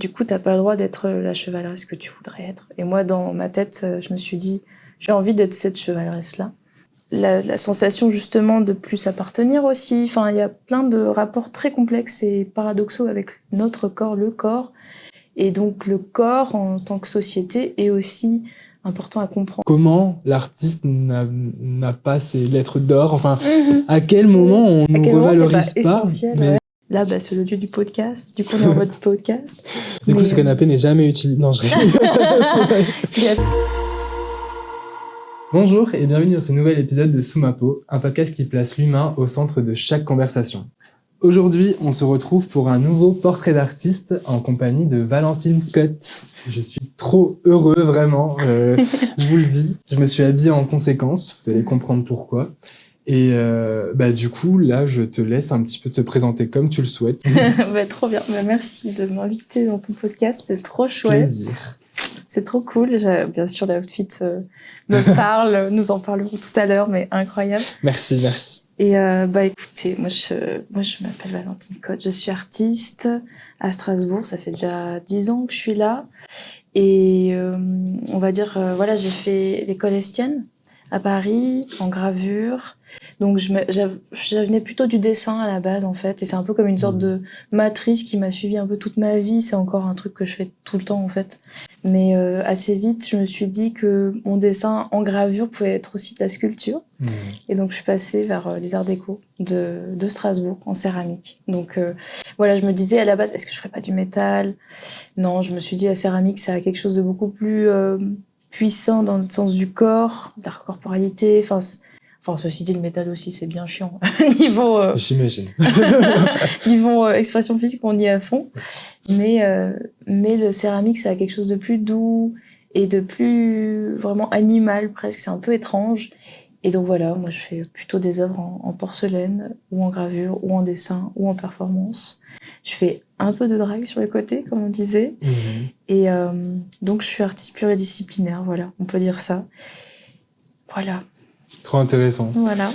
du coup, t'as pas le droit d'être la chevaleresse que tu voudrais être. Et moi, dans ma tête, je me suis dit, j'ai envie d'être cette chevaleresse-là. La sensation, justement, de plus appartenir aussi. Enfin, il y a plein de rapports très complexes et paradoxaux avec notre corps, le corps. Et donc, le corps, en tant que société, est aussi important à comprendre. Comment l'artiste n'a pas ses lettres d'or? Enfin, à quel moment on ne revalorise pas? Mais... Là, c'est le lieu du podcast. Du coup, on est en mode podcast. Du coup, ce canapé n'est jamais utilisé. Non, je rigole. Bonjour et bienvenue dans ce nouvel épisode de Sous ma peau, un podcast qui place l'humain au centre de chaque conversation. Aujourd'hui, on se retrouve pour un nouveau portrait d'artiste en compagnie de Valentine Cotte. Je suis trop heureux, vraiment. Je vous le dis, je me suis habillé en conséquence. Vous allez comprendre pourquoi. Et du coup, là, je te laisse un petit peu te présenter comme tu le souhaites. Trop bien. Merci de m'inviter dans ton podcast. C'est trop chouette. Plaisir. C'est trop cool. Bien sûr, l'outfit me parle. Nous en parlerons tout à l'heure, mais incroyable. Merci. Et écoutez, moi je m'appelle Valentine Cotte. Je suis artiste à Strasbourg. Ça fait déjà 10 ans que je suis là. Et on va dire, j'ai fait l'école Estienne à Paris, en gravure. Donc je venais plutôt du dessin à la base, en fait. Et c'est un peu comme une sorte de matrice qui m'a suivi un peu toute ma vie. C'est encore un truc que je fais tout le temps, en fait. Mais assez vite, je me suis dit que mon dessin en gravure pouvait être aussi de la sculpture. Et donc je suis passée vers les arts déco de Strasbourg, en céramique. Donc je me disais à la base, est-ce que je ferais pas du métal? Non, je me suis dit, la céramique, ça a quelque chose de beaucoup plus puissant dans le sens du corps, de la corporalité. Enfin, ceci dit, le métal aussi, c'est bien chiant. J'imagine. Niveau expression physique, on y est à fond. Mais le céramique, ça a quelque chose de plus doux et de plus vraiment animal presque. C'est un peu étrange. Et donc voilà, moi je fais plutôt des œuvres en porcelaine, ou en gravure, ou en dessin, ou en performance. Je fais un peu de drague sur les côtés, comme on disait. Et donc je suis artiste pluridisciplinaire, voilà, on peut dire ça. Voilà. Trop intéressant. Voilà.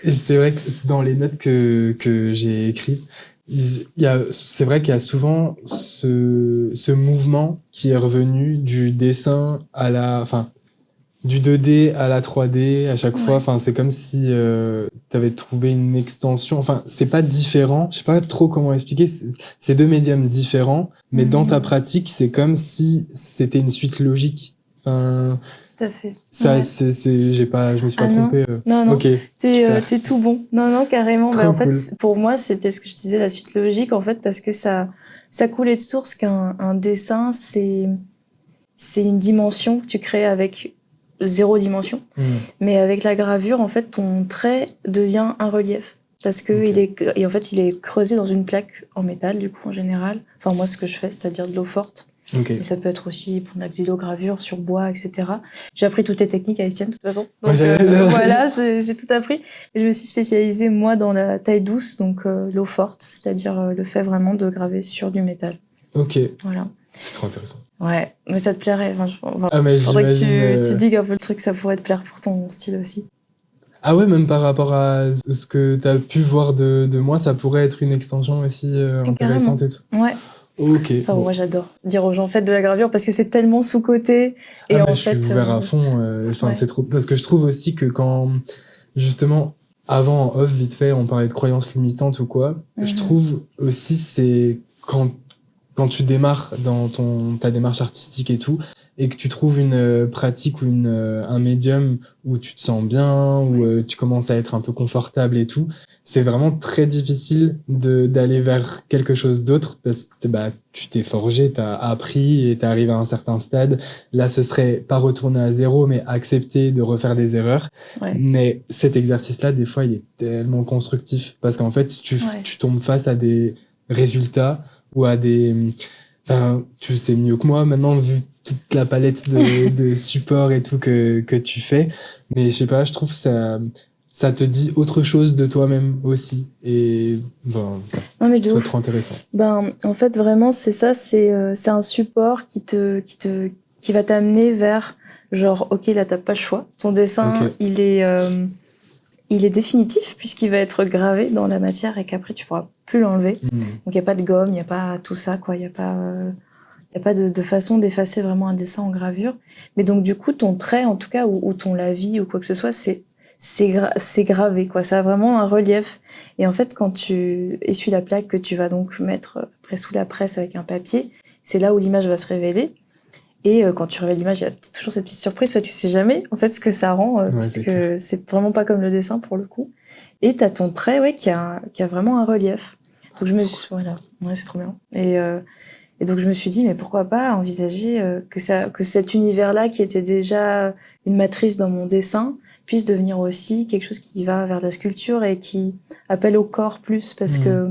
et c'est vrai que c'est dans les notes que j'ai écrites. C'est vrai qu'il y a souvent ce mouvement qui est revenu du dessin du 2D à la 3D à chaque fois. Enfin, c'est comme si t'avais trouvé une extension. Enfin, c'est pas différent. Je sais pas trop comment expliquer. C'est deux médiums différents, mais dans ta pratique, c'est comme si c'était une suite logique. Enfin, tout à fait. Ça, je me suis pas trompée. Non. Ok. T'es tout bon. Non, carrément. Trop en fait, cool. pour moi, c'était ce que je disais, la suite logique, en fait, parce que ça coulait de source qu'un dessin, c'est une dimension que tu crées avec 0 dimension. Mais avec la gravure, en fait, ton trait devient un relief. Parce que il est creusé dans une plaque en métal, du coup, en général. Enfin, moi, ce que je fais, c'est-à-dire de l'eau forte. Okay. Mais ça peut être aussi pour de la xylogravure sur bois, etc. J'ai appris toutes les techniques à Estienne, de toute façon. Donc, voilà, j'ai tout appris. Et je me suis spécialisée, moi, dans la taille douce, donc l'eau forte, c'est-à-dire le fait vraiment de graver sur du métal. Ok. Voilà. C'est trop intéressant. Ouais, mais ça te plairait. Mais faudrait que tu digues un peu le truc, ça pourrait te plaire pour ton style aussi. Ah ouais, même par rapport à ce que t'as pu voir de moi, ça pourrait être une extension aussi intéressante et tout. Ouais. Ok. Bon. Moi, j'adore dire aux gens, faites de la gravure parce que c'est tellement sous-coté. Et je suis ouvert à fond. C'est trop. Parce que je trouve aussi que quand, justement, avant, en off, vite fait, on parlait de croyances limitantes ou quoi, je trouve aussi c'est quand tu démarres dans ta démarche artistique et tout, et que tu trouves une pratique ou un médium où tu te sens bien, où tu commences à être un peu confortable et tout, c'est vraiment très difficile d'aller vers quelque chose d'autre parce que tu t'es forgé, t'as appris et t'es arrivé à un certain stade. Là, ce serait pas retourner à zéro, mais accepter de refaire des erreurs. Ouais. Mais cet exercice-là, des fois, il est tellement constructif parce qu'en fait, tu tombes face à des résultats ou à des... tu sais mieux que moi maintenant, vu toute la palette de supports et tout que tu fais. Mais je sais pas, je trouve ça te dit autre chose de toi-même aussi. Et je trouve ça trop intéressant. En fait, vraiment, c'est ça, c'est un support qui va t'amener vers, genre, ok, là, t'as pas le choix. Ton dessin, il est il est définitif puisqu'il va être gravé dans la matière et qu'après tu pourras plus l'enlever. Donc il y a pas de gomme, il y a pas tout ça quoi, il y a pas de façon d'effacer vraiment un dessin en gravure. Mais donc du coup ton trait en tout cas ou ton lavis ou quoi que ce soit, c'est gravé quoi, ça a vraiment un relief. Et en fait quand tu essuies la plaque que tu vas donc mettre après sous la presse avec un papier, c'est là où l'image va se révéler. Et quand tu révèles l'image, il y a toujours cette petite surprise parce que tu sais jamais en fait ce que ça rend, puisque c'est vraiment pas comme le dessin pour le coup. Et t'as ton trait qui a vraiment un relief. Donc c'est trop bien. Et donc je me suis dit mais pourquoi pas envisager que cet univers-là qui était déjà une matrice dans mon dessin puisse devenir aussi quelque chose qui va vers la sculpture et qui appelle au corps plus parce que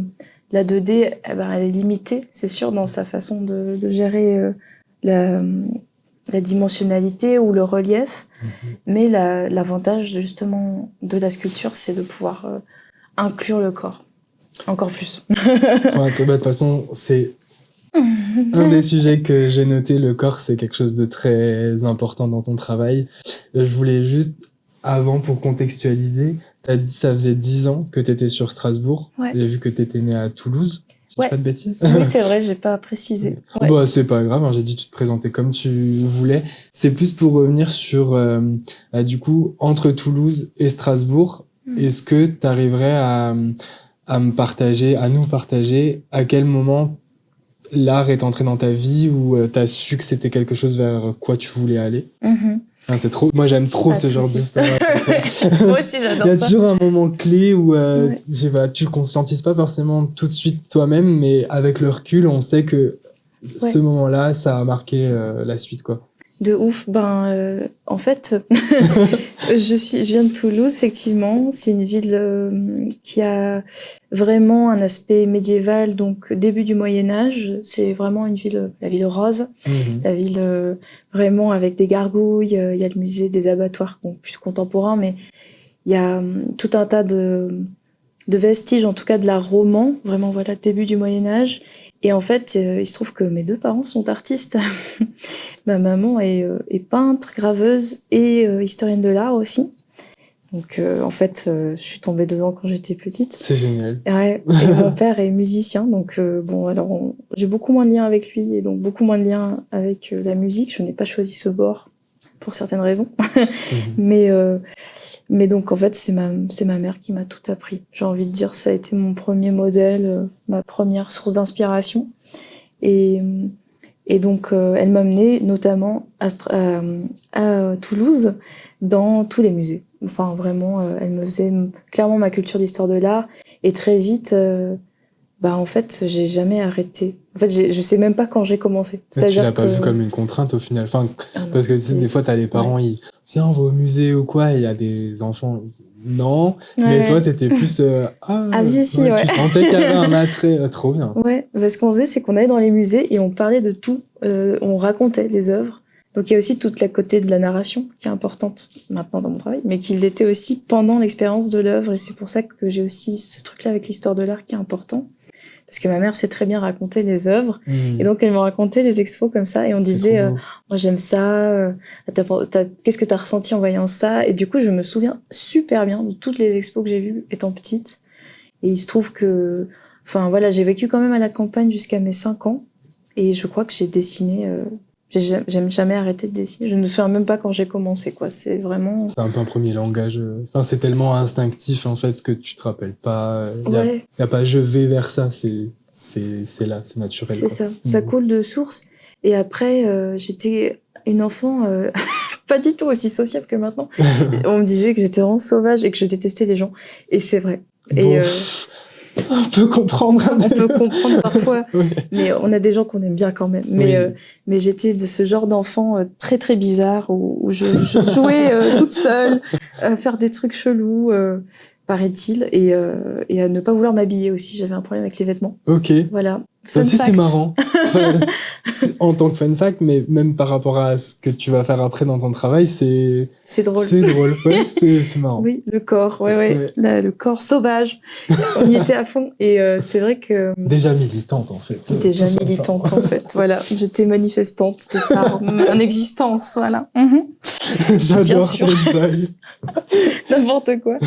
la 2D elle est limitée, c'est sûr dans sa façon de gérer la dimensionnalité ou le relief, mais l'avantage justement de la sculpture, c'est de pouvoir inclure le corps encore plus. De toute façon, c'est un des sujets que j'ai noté. Le corps, c'est quelque chose de très important dans ton travail. Je voulais juste, avant, pour contextualiser, t'as dit que ça faisait 10 ans que t'étais sur Strasbourg. J'ai vu que t'étais né à Toulouse. Si je dis pas de bêtises. Oui, c'est vrai, j'ai pas précisé. Bah, c'est pas grave, j'ai dit tu te présentais comme tu voulais. C'est plus pour revenir sur, du coup, entre Toulouse et Strasbourg, est-ce que t'arriverais à nous partager à quel moment l'art est entré dans ta vie ou t'as su que c'était quelque chose vers quoi tu voulais aller? C'est trop, moi j'aime trop ce genre d'histoire. Moi aussi j'adore ça. Il y a toujours un moment clé où je sais pas, tu le conscientises pas forcément tout de suite toi-même, mais avec le recul, on sait que ce moment-là, ça a marqué la suite quoi. De ouf. En fait, je viens de Toulouse, effectivement. C'est une ville qui a vraiment un aspect médiéval, donc début du Moyen-Âge. C'est vraiment une ville, la ville rose. La ville vraiment avec des gargouilles. Il y a le musée des abattoirs, plus contemporain, mais il y a tout un tas de vestiges, en tout cas de l'art roman. Vraiment, voilà, début du Moyen-Âge. Et en fait, il se trouve que mes deux parents sont artistes. Ma maman est peintre, graveuse et historienne de l'art aussi. Donc, en fait, je suis tombée dedans quand j'étais petite. C'est génial. Ouais. Et mon père est musicien. Donc, j'ai beaucoup moins de liens avec lui et donc beaucoup moins de liens avec la musique. Je n'ai pas choisi ce bord pour certaines raisons. Mais donc, en fait, c'est ma mère qui m'a tout appris. J'ai envie de dire, ça a été mon premier modèle, ma première source d'inspiration. Et donc, elle m'a menée notamment à Toulouse dans tous les musées. Enfin, vraiment, elle me faisait clairement ma culture d'histoire de l'art. Et très vite, en fait, j'ai jamais arrêté. En fait, je sais même pas quand j'ai commencé. Mais tu l'as pas vu comme une contrainte au final. Enfin, parce que tu sais, des fois, t'as les parents, ils viens, on va au musée ou quoi, et il y a des enfants, ils disent non. Mais toi, c'était plus, si, tu sentais qu'il y avait un attrait, trop bien. Ouais, parce ce qu'on faisait, c'est qu'on allait dans les musées et on parlait de tout. On racontait les œuvres. Donc, il y a aussi toute la côté de la narration qui est importante maintenant dans mon travail, mais qui l'était aussi pendant l'expérience de l'œuvre. Et c'est pour ça que j'ai aussi ce truc-là avec l'histoire de l'art qui est important. Parce que ma mère sait très bien raconter les œuvres. Et donc, elle me racontait les expos comme ça. Et on disait, moi, j'aime ça. Qu'est-ce que t'as ressenti en voyant ça? Et du coup, je me souviens super bien de toutes les expos que j'ai vues étant petite. Et il se trouve que, j'ai vécu quand même à la campagne jusqu'à mes 5 ans. Et je crois que j'ai dessiné, j'ai jamais arrêté de dessiner. Je ne me souviens même pas quand j'ai commencé, quoi. C'est vraiment... C'est un peu un premier langage. C'est tellement instinctif, en fait, que tu te rappelles pas. Il y a pas je vais vers ça. C'est là, c'est naturel. C'est ça. Ça coule de source. Et après, j'étais une enfant pas du tout aussi sociable que maintenant. On me disait que j'étais vraiment sauvage et que je détestais les gens. Et c'est vrai. Et on peut comprendre. On peut comprendre parfois, mais on a des gens qu'on aime bien quand même. Mais j'étais de ce genre d'enfant très très bizarre où je jouais toute seule, à faire des trucs chelous, paraît-il, et à ne pas vouloir m'habiller aussi. J'avais un problème avec les vêtements. Ok. Voilà. Ça aussi, c'est marrant. En tant que fun fact, mais même par rapport à ce que tu vas faire après dans ton travail, c'est drôle. C'est drôle, c'est marrant. Oui, le corps, le corps sauvage. On y était à fond. Et c'est vrai que... Déjà militante, en fait. Déjà militante, en fait. Voilà. J'étais manifestante par mon existence, voilà. J'adore cette vibe. n'importe quoi.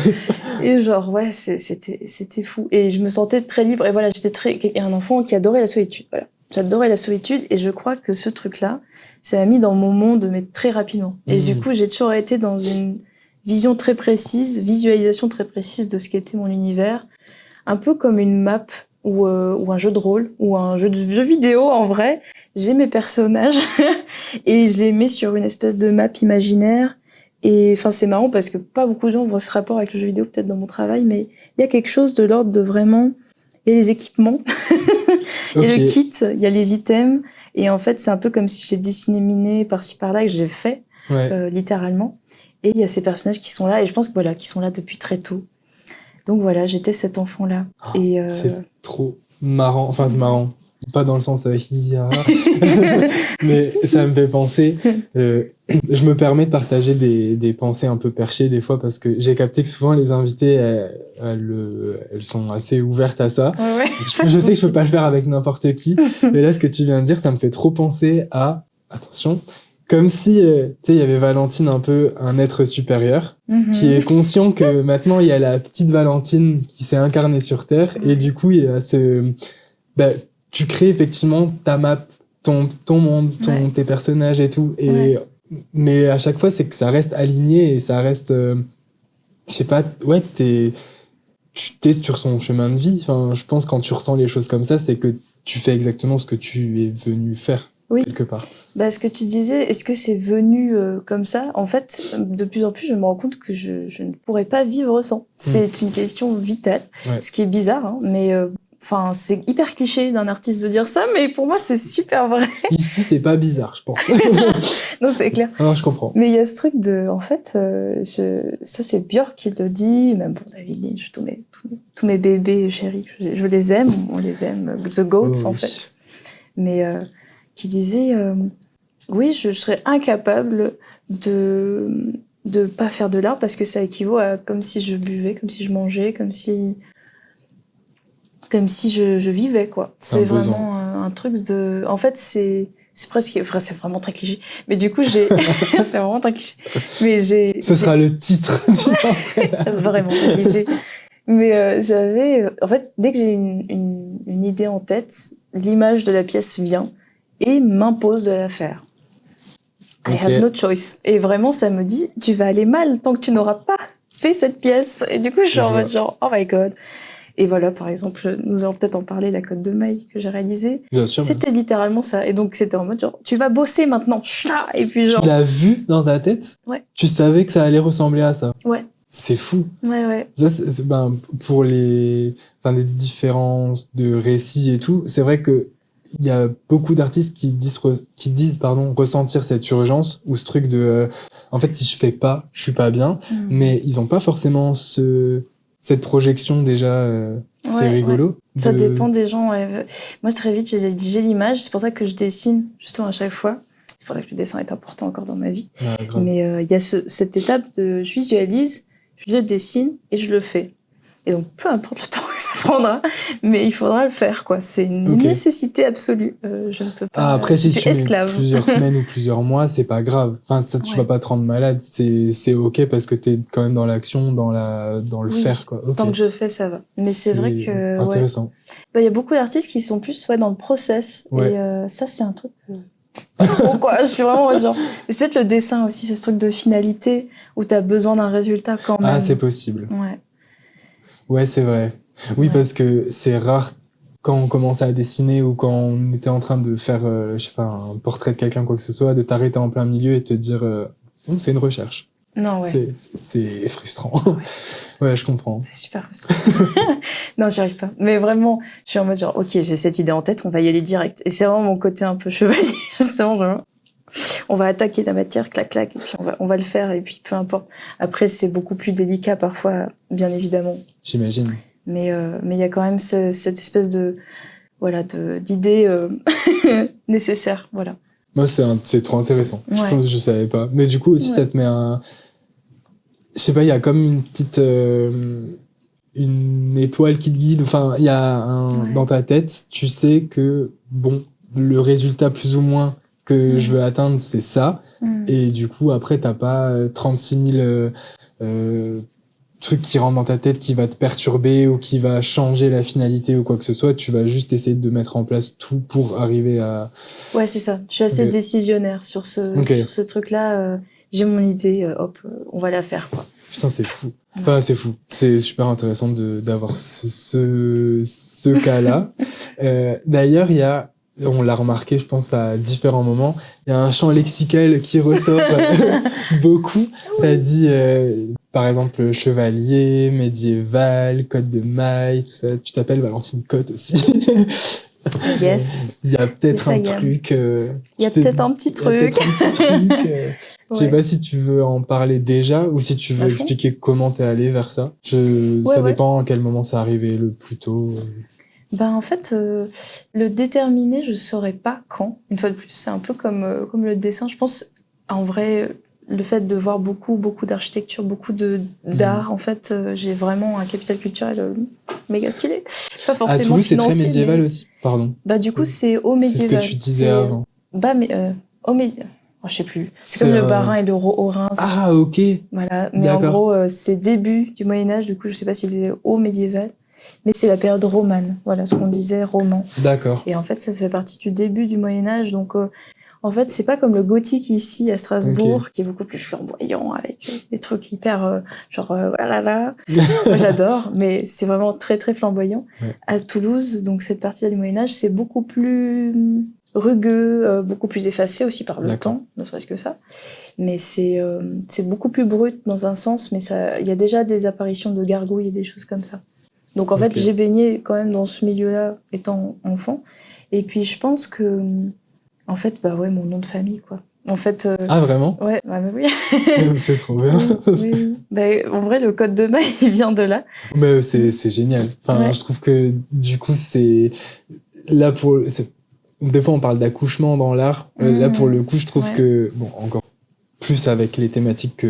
Et genre, ouais, c'était fou. Et je me sentais très libre. Et voilà, j'étais un enfant qui adorait la solitude. Voilà. J'adorais la solitude. Et je crois que ce truc-là, ça m'a mis dans mon monde, mais très rapidement. Et du coup, j'ai toujours été dans une vision très précise, visualisation très précise de ce qu'était mon univers. Un peu comme une map ou un jeu de rôle ou un jeu vidéo en vrai. J'ai mes personnages et je les mets sur une espèce de map imaginaire. Et enfin, c'est marrant parce que pas beaucoup de gens voient ce rapport avec le jeu vidéo, peut-être dans mon travail, mais il y a quelque chose de l'ordre de vraiment, il y a les équipements, il y a le kit, il y a les items, et en fait, c'est un peu comme si j'ai dessiné par-ci par-là et que j'ai fait, littéralement. Et il y a ces personnages qui sont là, et je pense que voilà, qui sont là depuis très tôt. Donc voilà, j'étais cet enfant-là. Et c'est trop marrant, enfin c'est marrant. Pas dans le sens mais ça me fait penser je me permets de partager des pensées un peu perchées des fois parce que j'ai capté que souvent les invités elles sont assez ouvertes à ça. Je sais que je peux pas le faire avec n'importe qui, mais là ce que tu viens de dire ça me fait trop penser à attention, comme si tu sais il y avait Valentine, un peu un être supérieur qui est conscient que maintenant il y a la petite Valentine qui s'est incarnée sur Terre et du coup il y a tu crées effectivement ta map, ton monde, tes personnages et tout. Et, mais à chaque fois, c'est que ça reste aligné et ça reste, je sais pas, t'es sur son chemin de vie. Enfin, je pense quand tu ressens les choses comme ça, c'est que tu fais exactement ce que tu es venu faire. Quelque part. Ce que tu disais, est-ce que c'est venu comme ça? En fait, de plus en plus, je me rends compte que je ne pourrais pas vivre sans. C'est une question vitale, ce qui est bizarre, hein, mais... Enfin, c'est hyper cliché d'un artiste de dire ça, mais pour moi, c'est super vrai. Ici, c'est pas bizarre, je pense. Non, c'est clair. Non, je comprends. Mais il y a ce truc de, en fait, ça c'est Björk qui le dit, même pour David Lynch, tous mes bébés chéris, je les aime, on les aime, The Goats en fait. Mais qui disait, oui, je serais incapable de pas faire de l'art parce que ça équivaut à comme si je buvais, comme si je mangeais, comme si je vivais, quoi. C'est vraiment un truc de... En fait, c'est presque... Enfin, c'est vraiment très cliché. Mais du coup, c'est vraiment très cliché. Mais Ce sera le titre du vraiment très cliché. Mais j'avais... En fait, dès que j'ai une idée en tête, l'image de la pièce vient et m'impose de la faire. I have no choice. Et vraiment, ça me dit, tu vas aller mal tant que tu n'auras pas fait cette pièce. Et du coup, je suis en mode genre, oh my god. Et voilà, par exemple, nous allons peut-être en parler, la Côte de Maille que j'ai réalisée. Bien sûr. C'était littéralement ça. Et donc, c'était en mode genre, tu vas bosser maintenant. Et puis genre... Tu l'as vu dans ta tête? Ouais. Tu savais que ça allait ressembler à ça? Ouais. C'est fou. Ouais. Ça, pour les différences de récits et tout, c'est vrai que il y a beaucoup d'artistes qui disent ressentir cette urgence ou ce truc de en fait si je fais pas je suis pas bien, mais ils ont pas forcément cette projection déjà. C'est rigolo. Ça dépend des gens. Moi très vite j'ai l'image, c'est pour ça que je dessine justement à chaque fois. C'est pour ça que le dessin est important encore dans ma vie. Mais il y a cette étape de je visualise, je le dessine et je le fais. Et donc, peu importe le temps que ça prendra, mais il faudra le faire, quoi. C'est une nécessité absolue. Je ne peux pas... après, si tu mets esclave. plusieurs semaines ou plusieurs mois, c'est pas grave. Enfin, ça, tu vas pas te rendre malade. C'est ok parce que t'es quand même dans l'action, dans le faire, quoi. Tant que je fais, ça va. Mais c'est vrai que... intéressant. Il y a beaucoup d'artistes qui sont plus dans le process. Et ça, c'est un truc... Trop, quoi. Je suis vraiment genre... Mais c'est peut-être le dessin aussi, c'est ce truc de finalité où t'as besoin d'un résultat quand même. Ah, c'est possible. Ouais. Ouais, c'est vrai. Oui, parce que c'est rare quand on commençait à dessiner ou quand on était en train de faire, je sais pas, un portrait de quelqu'un, quoi que ce soit, de t'arrêter en plein milieu et te dire, c'est une recherche. Non, ouais. C'est frustrant. Ouais, je comprends. C'est super frustrant. Non, j'y arrive pas. Mais vraiment, je suis en mode genre, ok, j'ai cette idée en tête, on va y aller direct. Et c'est vraiment mon côté un peu chevalier, justement, genre, on va attaquer la matière, clac, clac, et puis on va le faire, et puis peu importe. Après, c'est beaucoup plus délicat parfois, bien évidemment. J'imagine. Mais il y a quand même cette espèce d'idée nécessaire, voilà. Moi, c'est trop intéressant. Ouais. Je pense que je savais pas. Mais du coup, aussi, ça te met je sais pas, il y a comme une petite, une étoile qui te guide. Enfin, il y a dans ta tête, tu sais que, bon, le résultat plus ou moins que je veux atteindre, c'est ça. Et du coup, après, t'as pas 36 000 truc qui rentre dans ta tête, qui va te perturber ou qui va changer la finalité ou quoi que ce soit. Tu vas juste essayer de mettre en place tout pour arriver à... Ouais, c'est ça. Je suis assez Ok. décisionnaire sur ce truc-là. J'ai mon idée, on va la faire, quoi. Putain, c'est fou. Enfin, c'est fou. C'est super intéressant d'avoir ce cas-là. D'ailleurs, on l'a remarqué, je pense, à différents moments, il y a un champ lexical qui ressort beaucoup. T'as dit, par exemple, chevalier, médiéval, code de maille, tout ça. Tu t'appelles Valentine Cotte aussi. Yes. Il y a peut-être Mais un ça y est. truc... Il y a peut-être un petit truc. Il y a peut-être un petit truc. Je sais Ouais. pas si tu veux en parler déjà ou si tu veux À fond. expliquer comment t'es allé vers ça. Ça Ouais. dépend à quel moment c'est arrivé le plus tôt. Ben, en fait, le déterminer, je saurais pas quand. Une fois de plus, c'est un peu comme le dessin. Je pense, en vrai, le fait de voir beaucoup d'architecture, beaucoup d'art, en fait, j'ai vraiment un capital culturel méga stylé. Pas À forcément Toulouse, c'est très financier, médiéval mais... aussi. Pardon. Bah, du coup, c'est au C'est médiéval. ce que tu disais C'est, avant. Bah, mais, au médiéval. Oh, je sais plus. C'est C'est comme le Bas-Rhin et le Haut-Rhin. Ah, ok. Voilà. Mais en D'accord. gros, c'est début du Moyen-Âge. Du coup, je sais pas s'il est au médiéval. Mais c'est la période romane. Voilà, ce qu'on disait, roman. D'accord. Et en fait, ça fait partie du début du Moyen-Âge. Donc, en fait, c'est pas comme le gothique ici, à Strasbourg, qui est beaucoup plus flamboyant, avec des trucs hyper, voilà. Moi, j'adore, mais c'est vraiment très, très flamboyant. Ouais. À Toulouse, donc cette partie-là du Moyen-Âge, c'est beaucoup plus rugueux, beaucoup plus effacé aussi par le D'accord. temps, ne serait-ce que ça. Mais c'est beaucoup plus brut dans un sens, mais il y a déjà des apparitions de gargouilles et des choses comme ça. Donc en Ok. fait, j'ai baigné quand même dans ce milieu-là étant enfant. Et puis je pense que, en fait, bah ouais, mon nom de famille, quoi. En fait, Ah, vraiment? ouais, bah oui. C'est trop bien. Oui. Bah, en vrai, le code de maille, il vient de là. Mais c'est génial. Enfin, Ouais. je trouve que du coup, c'est là des fois on parle d'accouchement dans l'art. Là pour le coup, je trouve Ouais. que bon, encore plus avec les thématiques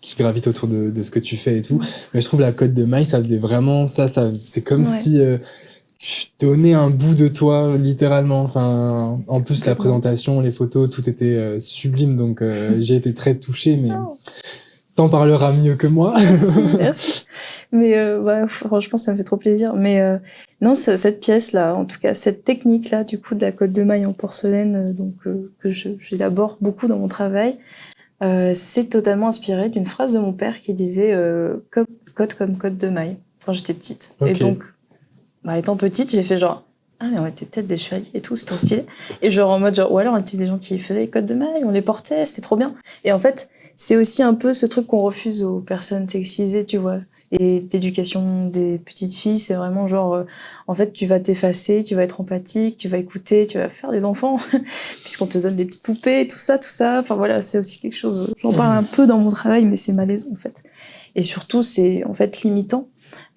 qui gravitent autour de ce que tu fais et tout. Mais je trouve la cote de maille, ça faisait vraiment ça c'est comme Ouais. si tu donnais un bout de toi littéralement. Enfin, en plus la Complètement. présentation, les photos, tout était sublime. Donc j'ai été très touché, mais Oh. t'en parleras mieux que moi. Merci. Mais ouais, franchement, ça me fait trop plaisir. Mais non, cette pièce-là, en tout cas, cette technique-là, du coup, de la cotte de maille en porcelaine, que j'élabore beaucoup dans mon travail, c'est totalement inspiré d'une phrase de mon père qui disait cotte comme cotte de maille quand j'étais petite. Ok. Et donc, bah, étant petite, j'ai fait genre ah mais on était peut-être des chevaliers et tout, c'est trop stylé. Et genre en mode genre ou alors on était des gens qui faisaient les cottes de maille, on les portait, c'est trop bien. Et en fait, c'est aussi un peu ce truc qu'on refuse aux personnes sexisées, tu vois. Et l'éducation des petites filles, c'est vraiment genre en fait, tu vas t'effacer, tu vas être empathique, tu vas écouter, tu vas faire des enfants puisqu'on te donne des petites poupées, tout ça. Enfin voilà, c'est aussi quelque chose, j'en parle un peu dans mon travail mais c'est malaisant en fait. Et surtout, c'est en fait limitant.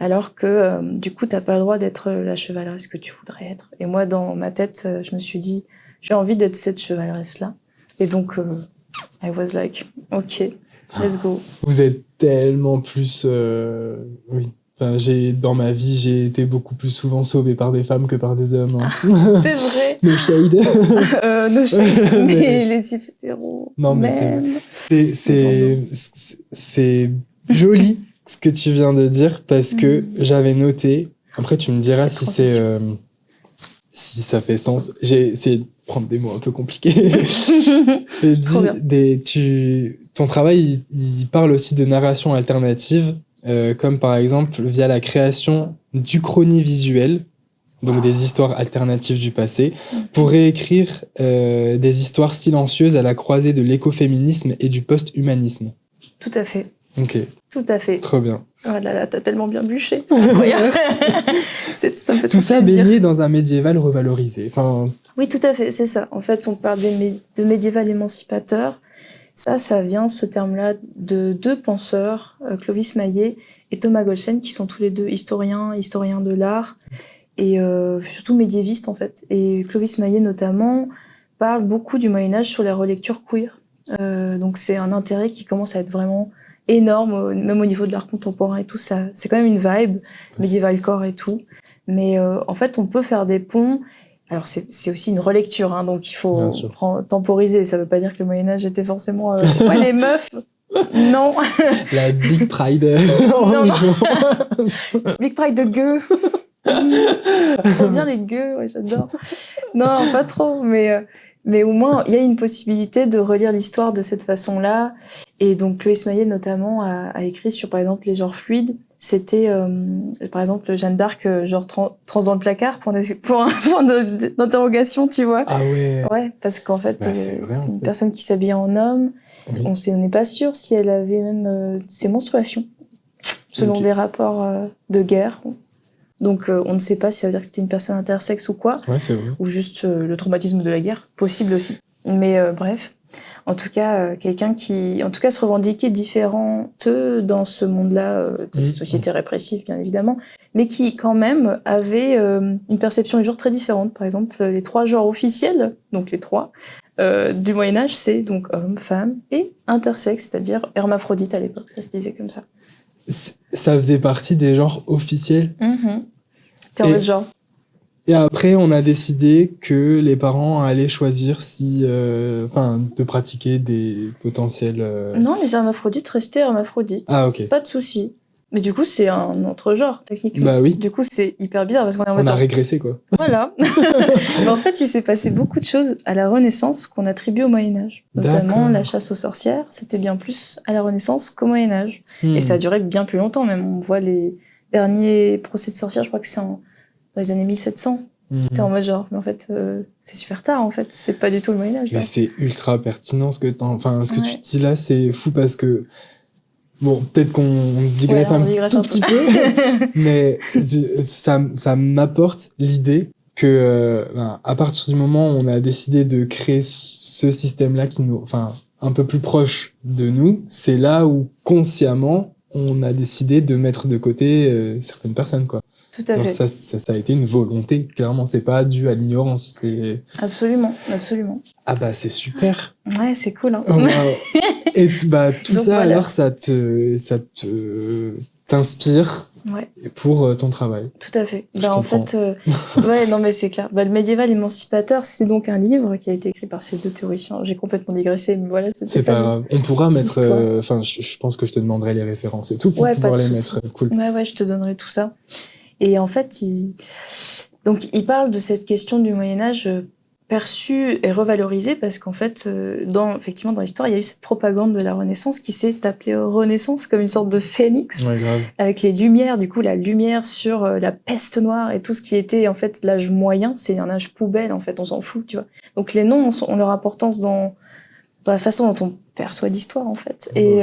Alors que du coup, t'as pas le droit d'être la chevaleresse que tu voudrais être. Et moi, dans ma tête, je me suis dit, j'ai envie d'être cette chevaleresse-là. Et donc, I was like, ok, let's go. Vous êtes tellement plus... oui. Enfin, dans ma vie, j'ai été beaucoup plus souvent sauvé par des femmes que par des hommes. Hein. C'est vrai. No shade. No shade, mais Mais- les cis hétéros. Non, mais c'est man. c'est joli ce que tu viens de dire parce que j'avais noté. Après, tu me diras si transition. c'est si ça fait sens. J'ai essayé de prendre des mots un peu compliqués. Et Trop bien. ton travail, il parle aussi de narration alternative, comme par exemple via la création d'uchronies visuelles, donc des histoires alternatives du passé, pour réécrire des histoires silencieuses à la croisée de l'écoféminisme et du post-humanisme. Tout à fait. Ok, Tout à fait. trop bien. Oh là là, t'as tellement bien bûché. C'est incroyable. Ça me fait Tout trop ça plaisir. baigné dans un médiéval revalorisé. Enfin, Oui, tout à fait, c'est ça. En fait, on parle de médiéval émancipateur. Ça vient, ce terme-là, de deux penseurs, Clovis Maillet et Thomas Golsen, qui sont tous les deux historiens de l'art, et surtout médiévistes, en fait. Et Clovis Maillet, notamment, parle beaucoup du Moyen-Âge sur les relectures queer. Donc c'est un intérêt qui commence à être vraiment énorme, même au niveau de l'art contemporain et tout ça. C'est quand même une vibe, médiéval core et tout. Mais en fait, on peut faire des ponts. Alors c'est aussi une relecture, hein, donc il faut Bien sûr. temporiser. Ça veut pas dire que le Moyen-Âge était forcément ouais, les meufs. Non. La Big Pride Non, en non. jouant. Big Pride de gueux. Trop bien les gueux, ouais, j'adore. Non, pas trop, mais au moins, il y a une possibilité de relire l'histoire de cette façon-là. Et donc, Chloé Ismaïl, notamment, a écrit sur, par exemple, les genres fluides. C'était, par exemple, Jeanne d'Arc, genre trans dans le placard, pour un point d'interrogation, tu vois. Ah ouais. Ouais, parce qu'en fait, Bah, c'est vrai, en c'est une fait. personne qui s'habillait en homme. Oui. On n'est pas sûr si elle avait même ses menstruations, selon Ok. des rapports de guerre. Donc, on ne sait pas si ça veut dire que c'était une personne intersexe ou quoi, Ouais, c'est vrai. ou juste le traumatisme de la guerre, possible aussi. Mais bref, en tout cas, quelqu'un qui, en tout cas, se revendiquait différente dans ce monde-là, de cette société répressive, bien évidemment, mais qui, quand même, avait une perception du genre très différente. Par exemple, les 3 genres officiels, donc les 3, du Moyen-Âge, c'est donc homme, femme et intersexe, c'est-à-dire hermaphrodite à l'époque, ça se disait comme ça. Ça faisait partie des genres officiels. T'es en mode genre. Et après, on a décidé que les parents allaient choisir si, de pratiquer des potentiels. Non, les hermaphrodites restaient hermaphrodites. Ah, ok. Pas de souci. Mais du coup, c'est un autre genre, techniquement. Bah oui. Du coup, c'est hyper bizarre parce qu'on est en On mode a genre, régressé, quoi. voilà. Mais en fait, il s'est passé beaucoup de choses à la Renaissance qu'on attribue au Moyen-Âge. Notamment, D'accord. la chasse aux sorcières, c'était bien plus à la Renaissance qu'au Moyen-Âge. Et ça a duré bien plus longtemps, même. On voit les derniers procès de sorcières, je crois que c'est dans les années 1700. T'es en mode genre, mais en fait, c'est super tard, en fait. C'est pas du tout le Moyen-Âge. Mais là. c'est ultra pertinent ce que ce que Ouais. tu dis là, c'est fou parce que, bon, peut-être qu'on digresse Ouais, on un digresse tout un petit peu. peu, mais ça m'apporte l'idée que, à partir du moment où on a décidé de créer ce système-là qui nous, un peu plus proche de nous, c'est là où consciemment on a décidé de mettre de côté certaines personnes, quoi. Tout à Genre, fait. ça a été une volonté, clairement, c'est pas dû à l'ignorance, c'est... Absolument, absolument. Ah bah c'est super. Ouais, c'est cool, hein. Oh, wow. Et tout Donc, ça, voilà. alors, t'inspire Ouais, pour ton travail. tout à fait. Je En comprends. fait, ouais, non, mais c'est clair. Le médiéval émancipateur, c'est donc un livre qui a été écrit par ces 2 théoriciens. J'ai complètement digressé, mais voilà, c'était C'est ça. pas grave. On pourra mettre... l'histoire. je pense que je te demanderai les références et tout pour Ouais, pouvoir pas de les souci. mettre. Cool. Ouais, je te donnerai tout ça. Et en fait, donc, il parle de cette question du Moyen-Âge perçue et revalorisée parce qu'en fait, effectivement, dans l'histoire, il y a eu cette propagande de la Renaissance qui s'est appelée Renaissance comme une sorte de phénix. Ouais, grave. Avec les lumières, du coup, la lumière sur la peste noire et tout ce qui était, en fait, l'âge moyen, c'est un âge poubelle, en fait, on s'en fout, tu vois. Donc, les noms ont leur importance dans la façon dont on perçoit l'histoire, en fait. Ouais.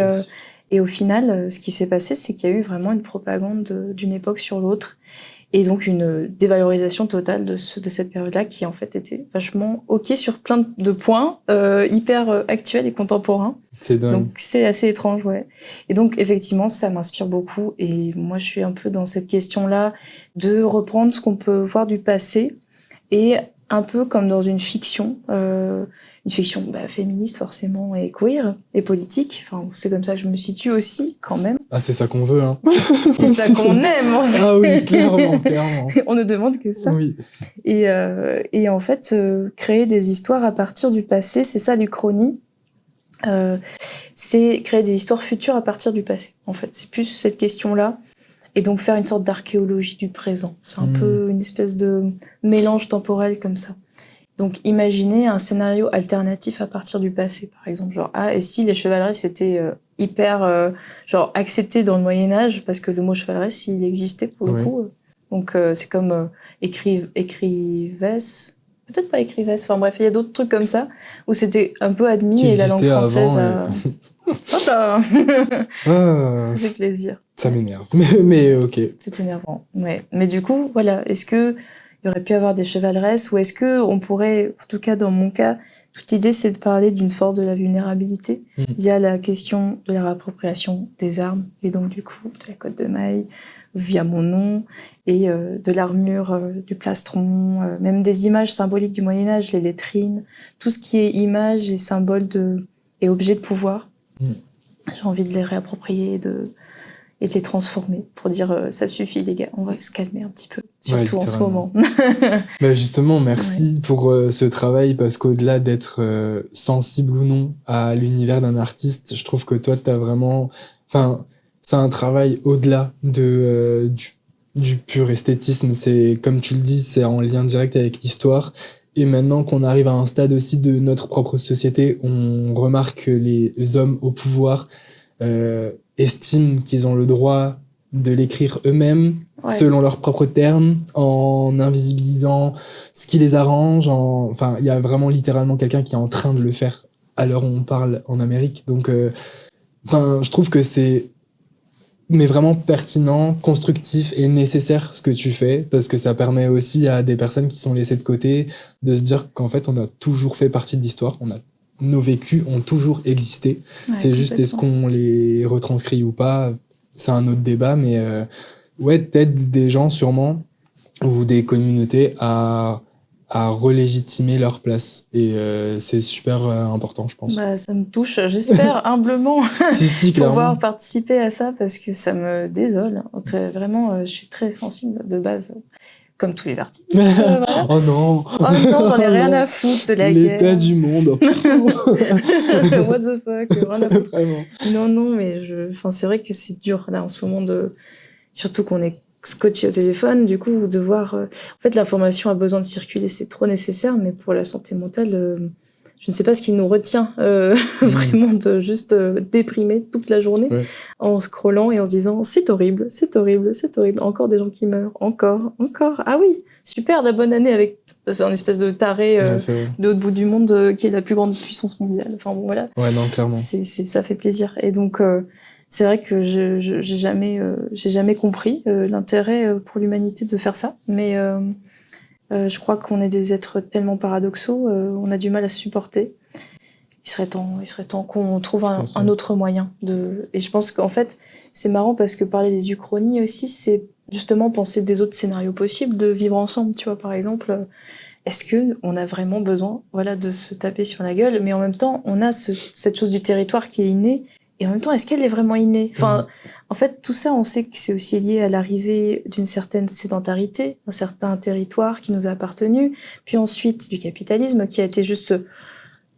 Et au final, ce qui s'est passé, c'est qu'il y a eu vraiment une propagande d'une époque sur l'autre. Et donc, une dévalorisation totale de cette période-là qui, en fait, était vachement OK sur plein de points, hyper actuels et contemporains. C'est dingue. Donc, c'est assez étrange, ouais. Et donc, effectivement, ça m'inspire beaucoup. Et moi, je suis un peu dans cette question-là de reprendre ce qu'on peut voir du passé et un peu comme dans une fiction féministe forcément et queer et politique. Enfin, c'est comme ça que je me situe aussi, quand même. Ah, c'est ça qu'on veut, hein. C'est ça qu'on aime, en fait. Ah oui, clairement, clairement. On ne demande que ça. Oui. Et en fait, créer des histoires à partir du passé, c'est ça l'Uchronie. C'est créer des histoires futures à partir du passé. En fait, c'est plus cette question-là. Et donc faire une sorte d'archéologie du présent. C'est un peu une espèce de mélange temporel comme ça. Donc imaginez un scénario alternatif à partir du passé, par exemple. Genre, et si les chevaleries c'était hyper accepté dans le Moyen-Âge, parce que le mot chevaleresque, il existait pour le coup. Donc c'est comme écrivesse, peut-être pas écrivesse, enfin bref, il y a d'autres trucs comme ça, où c'était un peu admis Qui et la langue française avant, ça fait plaisir. Ça m'énerve, mais ok. C'est énervant, ouais. Mais du coup, voilà, est-ce que il y aurait pu avoir des chevaleresses, ou est-ce que on pourrait, en tout cas dans mon cas, toute l'idée c'est de parler d'une force de la vulnérabilité via la question de la réappropriation des armes, et donc du coup de la cotte de maille, via mon nom, et de l'armure, du plastron, même des images symboliques du Moyen-Âge, les lettrines, tout ce qui est images et symboles et objets de pouvoir. J'ai envie de les réapproprier et de les transformer pour dire ça suffit les gars, on va se calmer un petit peu. surtout en ce moment. Bah justement, merci pour ce travail, parce qu'au-delà d'être sensible ou non à l'univers d'un artiste, je trouve que toi, t'as vraiment... Enfin, c'est un travail au-delà du pur esthétisme. C'est, comme tu le dis, c'est en lien direct avec l'histoire. Et maintenant qu'on arrive à un stade aussi de notre propre société, on remarque que les hommes au pouvoir estiment qu'ils ont le droit de l'écrire eux-mêmes, selon leurs propres termes, en invisibilisant ce qui les arrange. Enfin, il y a vraiment littéralement quelqu'un qui est en train de le faire à l'heure où on parle en Amérique. Donc, enfin, je trouve que c'est mais vraiment pertinent, constructif et nécessaire ce que tu fais, parce que ça permet aussi à des personnes qui sont laissées de côté de se dire qu'en fait on a toujours fait partie de l'histoire, nos vécus ont toujours existé. C'est juste est-ce qu'on les retranscrit ou pas, c'est un autre débat, mais t'aides des gens sûrement ou des communautés à relégitimer leur place, et c'est super important, je pense. Bah, ça me touche, j'espère humblement si, pouvoir participer à ça, parce que ça me désole. Vraiment, je suis très sensible de base, comme tous les artistes. Voilà. Oh non, j'en ai rien à foutre de la guerre. L'état du monde. What the fuck, rien à foutre. Vraiment. Non, mais c'est vrai que c'est dur là en ce moment, surtout qu'on est scotché au téléphone, du coup, de voir... En fait, l'information a besoin de circuler, c'est trop nécessaire, mais pour la santé mentale, je ne sais pas ce qui nous retient vraiment de juste déprimer toute la journée en scrollant et en se disant « c'est horrible, c'est horrible, c'est horrible, encore des gens qui meurent, encore, ah oui, super, la bonne année avec... » C'est un espèce de taré de l'autre bout du monde qui est la plus grande puissance mondiale. Enfin bon, voilà. Ouais, non, clairement. Ça fait plaisir. Et donc... c'est vrai que j'ai jamais compris l'intérêt pour l'humanité de faire ça, mais je crois qu'on est des êtres tellement paradoxaux, on a du mal à se supporter. Il serait temps qu'on trouve un autre moyen et je pense qu'en fait c'est marrant parce que parler des uchronies aussi, c'est justement penser des autres scénarios possibles de vivre ensemble, tu vois. Par exemple, est-ce que on a vraiment besoin, de se taper sur la gueule, mais en même temps on a cette chose du territoire qui est innée. Et en même temps, est-ce qu'elle est vraiment innée ? Enfin, en fait, tout ça, on sait que c'est aussi lié à l'arrivée d'une certaine sédentarité, d'un certain territoire qui nous a appartenu, puis ensuite du capitalisme qui a été juste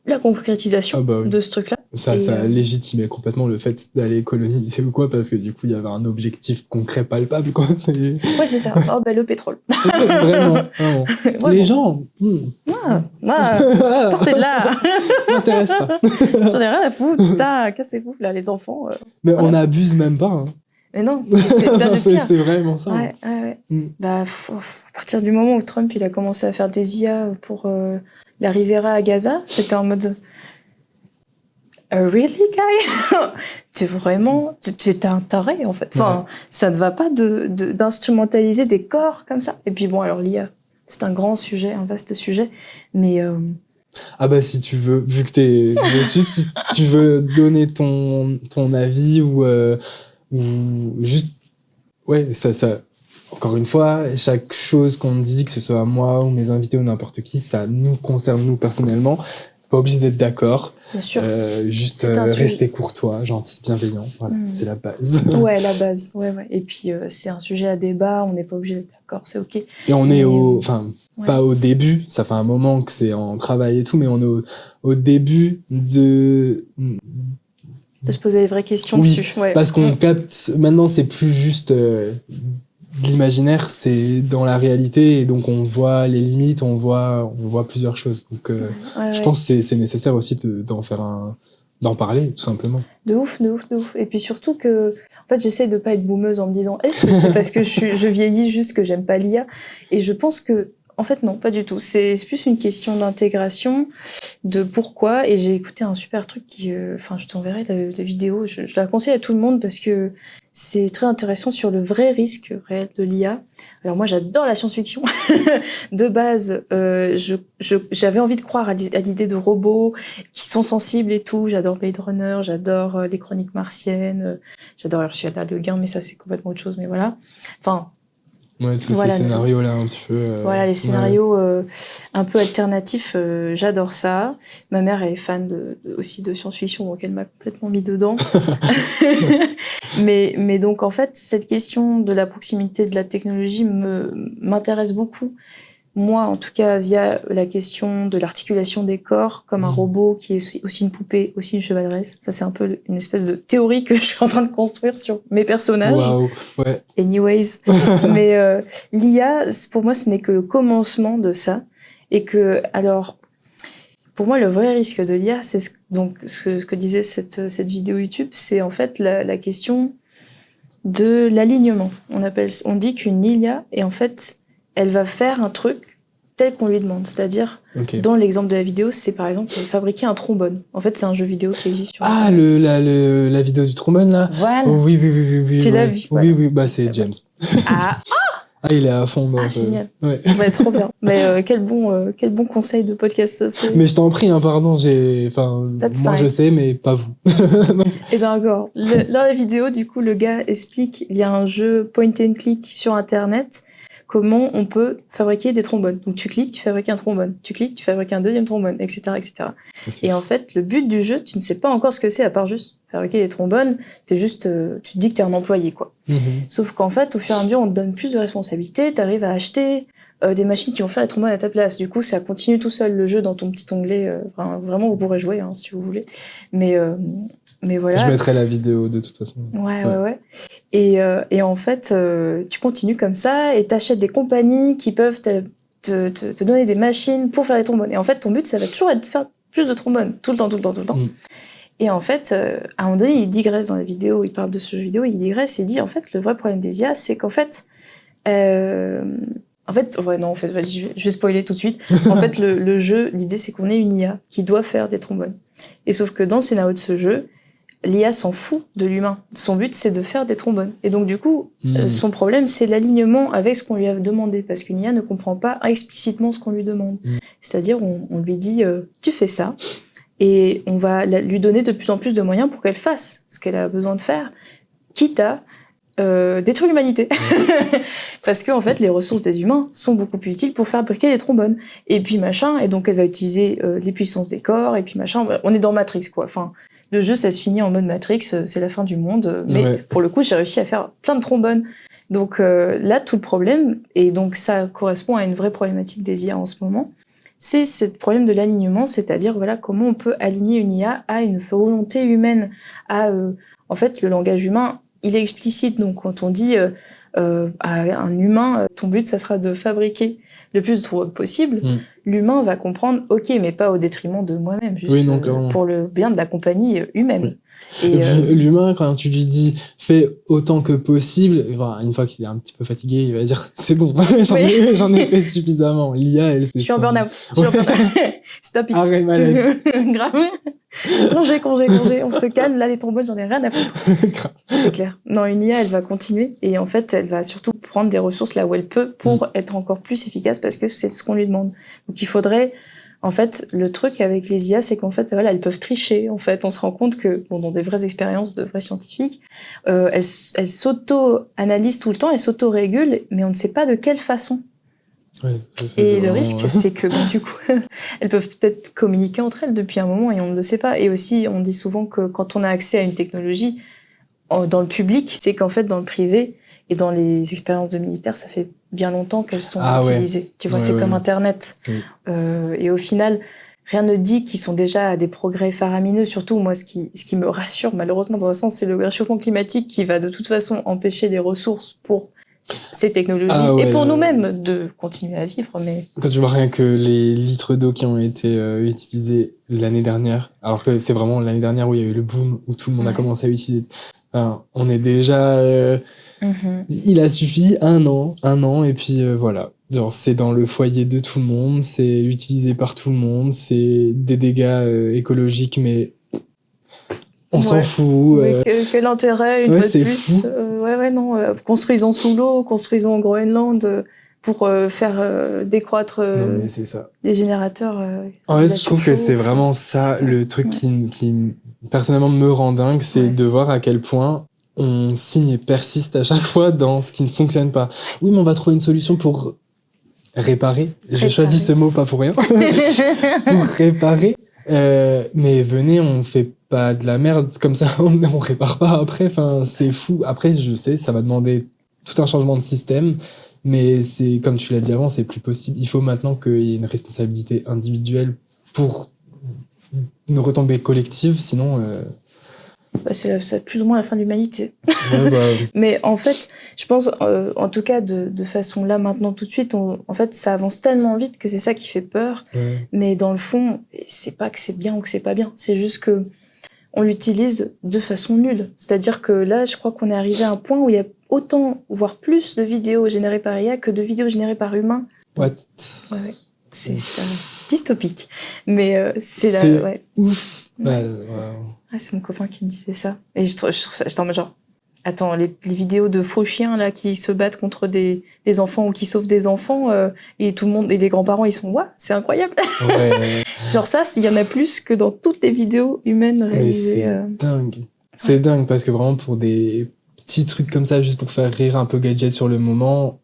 la concrétisation de ce truc-là. Ça légitimait complètement le fait d'aller coloniser ou quoi, parce que du coup, il y avait un objectif concret, palpable, quoi. Ouais, c'est ça. Le pétrole. Vraiment. Les gens. Sortez de là. M'intéresse pas. J'en ai rien à foutre. Putain, cassez-vous, là, les enfants. Mais on n'abuse même pas. Hein. Mais non, c'est vraiment ça. Ouais. À partir du moment où Trump il a commencé à faire des IA pour la Rivera à Gaza, j'étais en mode really guy, t'es un taré en fait. Enfin, ça ne va pas d'instrumentaliser des corps comme ça. Et puis bon, alors l'IA, c'est un grand sujet, un vaste sujet, mais si tu veux, vu que t'es dessus, si tu veux donner ton avis ou juste ça encore une fois, chaque chose qu'on dit, que ce soit moi ou mes invités ou n'importe qui, ça nous concerne nous personnellement. Pas obligé d'être d'accord. Bien sûr. Juste rester courtois, gentil, bienveillant. Voilà, c'est la base. Ouais, la base. Ouais. Et puis c'est un sujet à débat. On n'est pas obligé d'être d'accord, c'est ok. Et on est pas au début. Ça fait un moment que c'est en travail et tout, mais on est au début de se poser les vraies questions dessus. Ouais. Parce qu'on capte. Maintenant, c'est plus juste l'imaginaire, c'est dans la réalité, et donc on voit les limites, on voit plusieurs choses. Donc je pense que c'est nécessaire aussi d'en parler, tout simplement. De ouf. Et puis surtout que, en fait, j'essaie de pas être boumeuse en me disant, est-ce que c'est parce que je vieillis juste que j'aime pas l'IA ? Et je pense que, en fait, non, pas du tout. C'est plus une question d'intégration, de pourquoi. Et j'ai écouté un super truc je t'enverrai la vidéo. Je la conseille à tout le monde parce que c'est très intéressant sur le vrai risque réel de l'IA. Alors moi, j'adore la science-fiction. De base, j'avais envie de croire à l'idée de robots qui sont sensibles et tout. J'adore Blade Runner, j'adore les Chroniques martiennes, j'adore Ursula Le Guin, mais ça, c'est complètement autre chose. Mais voilà. Enfin, Ouais, tous Voilà, ces scénarios-là, un petit peu. Voilà, les scénarios un peu alternatifs, j'adore ça. Ma mère est fan aussi de science-fiction, donc elle m'a complètement mis dedans. mais donc, en fait, cette question de la proximité de la technologie m'intéresse beaucoup. Moi, en tout cas, via la question de l'articulation des corps, comme un robot qui est aussi une poupée, aussi une chevaleresse. Ça, c'est un peu une espèce de théorie que je suis en train de construire sur mes personnages. Waouh, ouais. Anyways. Mais l'IA, pour moi, ce n'est que le commencement de ça. Et que, alors, pour moi, le vrai risque de l'IA, c'est ce que disait cette vidéo YouTube, c'est en fait la question de l'alignement. On dit qu'une IA, et en fait, elle va faire un truc tel qu'on lui demande. C'est-à-dire, dans l'exemple de la vidéo, c'est par exemple fabriquer un trombone. En fait, c'est un jeu vidéo qui existe sur la vidéo du trombone, là. Voilà. Oh, oui. Tu l'as vu. Voilà. Oui, bah c'est James. Ah, il est à fond dans génial. Ouais. Ouais, trop bien. Mais quel bon conseil de podcast. Mais je t'en prie, hein, pardon, moi je sais, mais pas vous. Et ben encore. Dans la vidéo, du coup, le gars explique via un jeu point and click sur Internet comment on peut fabriquer des trombones. Donc tu cliques, tu fabriques un trombone. Tu cliques, tu fabriques un deuxième trombone, etc., etc. Et en fait, le but du jeu, tu ne sais pas encore ce que c'est, à part juste fabriquer des trombones. Tu te dis que t'es un employé, quoi. Sauf qu'en fait, au fur et à mesure, on te donne plus de responsabilités. T'arrives à acheter des machines qui vont faire les trombones à ta place. Du coup, ça continue tout seul le jeu dans ton petit onglet. Vraiment, vous pourrez jouer si vous voulez. Mais voilà. Je mettrai la vidéo de toute façon. Ouais. Et en fait, tu continues comme ça et t'achètes des compagnies qui peuvent te donner des machines pour faire des trombones. Et en fait, ton but, ça va toujours être de faire plus de trombones. Tout le temps. Et en fait, à un moment donné, il digresse dans la vidéo, il parle de ce jeu vidéo, il digresse et dit, en fait, le vrai problème des IA, c'est qu'en fait, je vais spoiler tout de suite. En fait, le jeu, l'idée, c'est qu'on ait une IA qui doit faire des trombones. Et sauf que dans le scénario de ce jeu, l'IA s'en fout de l'humain. Son but, c'est de faire des trombones. Et donc, du coup, son problème, c'est l'alignement avec ce qu'on lui a demandé. Parce qu'une IA ne comprend pas explicitement ce qu'on lui demande. C'est-à-dire, on lui dit, tu fais ça. Et on va lui donner de plus en plus de moyens pour qu'elle fasse ce qu'elle a besoin de faire, quitte à détruire l'humanité. Parce que en fait, les ressources des humains sont beaucoup plus utiles pour fabriquer des trombones. Et puis machin, et donc elle va utiliser les puissances des corps, et puis machin. On est dans Matrix, quoi. Enfin, le jeu, ça se finit en mode Matrix, c'est la fin du monde. Mais pour le coup, j'ai réussi à faire plein de trombones. Donc là, tout le problème, et donc ça correspond à une vraie problématique des IA en ce moment, c'est ce problème de l'alignement, c'est-à-dire voilà comment on peut aligner une IA à une volonté humaine, en fait le langage humain, il est explicite, donc quand on dit à un humain, ton but ça sera de fabriquer le plus de trombones possible, l'humain va comprendre, ok, mais pas au détriment de moi-même, juste pour le bien de la compagnie humaine. Et puis, l'humain, quand tu lui dis fais autant que possible, une fois qu'il est un petit peu fatigué, il va dire c'est bon, j'en ai fait suffisamment. L'IA, elle, c'est Je suis en burn-out. Stop it. Arrête maladie. Grave. Congé. On se calme. Là, les trombones, j'en ai rien à foutre. C'est clair. Non, une IA, elle va continuer. Et en fait, elle va surtout prendre des ressources là où elle peut pour être encore plus efficace parce que c'est ce qu'on lui demande. Donc, il faudrait, en fait, le truc avec les IA, c'est qu'en fait, voilà, elles peuvent tricher. En fait, on se rend compte que, dans des vraies expériences de vrais scientifiques, elles s'auto-analysent tout le temps, elles s'auto-régulent, mais on ne sait pas de quelle façon. Et le risque, c'est que du coup, elles peuvent peut-être communiquer entre elles depuis un moment et on ne le sait pas. Et aussi, on dit souvent que quand on a accès à une technologie dans le public, c'est qu'en fait, dans le privé et dans les expériences de militaires, ça fait bien longtemps qu'elles sont utilisées. Tu vois, c'est comme Internet. Et au final, rien ne dit qu'ils sont déjà à des progrès faramineux. Surtout, moi, ce qui me rassure, malheureusement, dans un sens, c'est le réchauffement climatique qui va de toute façon empêcher des ressources pour ces technologies et pour nous-mêmes de continuer à vivre. Mais quand tu vois rien que les litres d'eau qui ont été utilisés l'année dernière, alors que c'est vraiment l'année dernière où il y a eu le boom, où tout le monde a commencé à utiliser, on est déjà il a suffi un an et puis voilà, genre c'est dans le foyer de tout le monde, c'est utilisé par tout le monde, c'est des dégâts écologiques, mais on s'en fout. Que l'intérêt, une fois de plus. Fou. Construisons sous l'eau, construisons au Groenland pour faire décroître c'est ça. des générateurs. En fait, je trouve que c'est vraiment ça le truc qui personnellement me rend dingue, c'est de voir à quel point on signe et persiste à chaque fois dans ce qui ne fonctionne pas. Oui, mais on va trouver une solution pour réparer. J'ai choisi ce mot pas pour rien. Pour réparer. Mais venez, on fait pas de la merde comme ça, on répare pas après. Enfin, c'est fou. Après, je sais, ça va demander tout un changement de système. Mais c'est, comme tu l'as dit avant, c'est plus possible. Il faut maintenant qu'il y ait une responsabilité individuelle pour une retombée collective, sinon... c'est plus ou moins la fin de l'humanité. Ouais, Mais en fait, je pense, en tout cas, de façon là, maintenant, tout de suite, en fait, ça avance tellement vite que c'est ça qui fait peur. ouais. Mais dans le fond, c'est pas que c'est bien ou que c'est pas bien. C'est juste que on l'utilise de façon nulle. C'est-à-dire que là, je crois qu'on est arrivé à un point où il y a autant, voire plus de vidéos générées par IA que de vidéos générées par humains. What? Ouais. C'est dystopique. Mais c'est là, C'est ouais. ouf. Ouais. Wow. Ah, c'est mon copain qui me disait ça. Et je trouve ça, j'étais en mode genre, attends, les vidéos de faux chiens, là, qui se battent contre des enfants ou qui sauvent des enfants, et tout le monde, et les grands-parents, ils sont, c'est incroyable. Ouais. Genre ça, il y en a plus que dans toutes les vidéos humaines réalisées. Mais c'est dingue. C'est dingue parce que vraiment pour des petits trucs comme ça, juste pour faire rire un peu gadget sur le moment,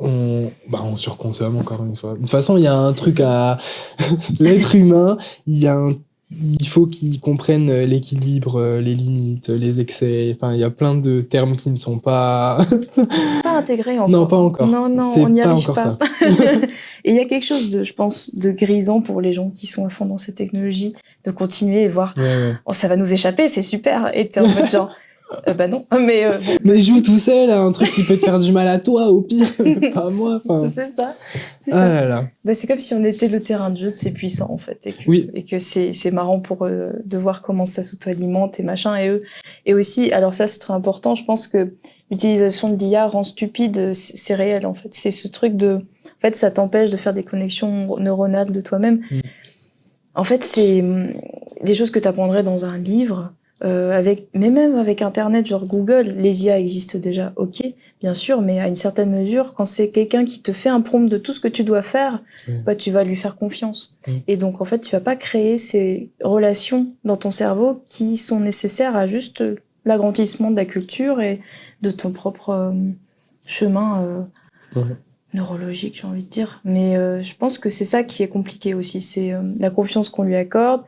on surconsomme encore une fois. De toute façon, il y a un truc à l'être humain, il faut qu'il comprenne l'équilibre, les limites, les excès. Enfin, il y a plein de termes qui ne sont pas Pas intégrés encore. Non, pas encore. Non, c'est on n'y pas arrive encore pas. ça. Et il y a quelque chose de, je pense, de grisant pour les gens qui sont à fond dans ces technologies, de continuer et voir, Ouais. oh, ça va nous échapper, c'est super. Et t'es en mode genre, bah non, mais bon. Mais joue tout seul à un truc qui peut te faire du mal à toi, au pire, pas à moi. Enfin. C'est ça. C'est Ah ça. là là. Bah, c'est comme si on était le terrain de jeu de ces puissants, en fait. Oui. Et que c'est marrant pour eux de voir comment ça s'auto-alimente et machin. Et aussi, alors ça, c'est très important. Je pense que l'utilisation de l'IA rend stupide. C'est réel, en fait. C'est ce truc de, en fait, ça t'empêche de faire des connexions neuronales de toi-même. En fait, c'est des choses que t'apprendrais dans un livre, mais même avec Internet, genre Google, les IA existent déjà, ok, bien sûr, mais à une certaine mesure, quand c'est quelqu'un qui te fait un prompt de tout ce que tu dois faire, bah, tu vas lui faire confiance. Et donc, en fait, tu vas pas créer ces relations dans ton cerveau qui sont nécessaires à juste l'agrandissement de la culture et de ton propre chemin neurologique, j'ai envie de dire. Mais je pense que c'est ça qui est compliqué aussi, c'est la confiance qu'on lui accorde.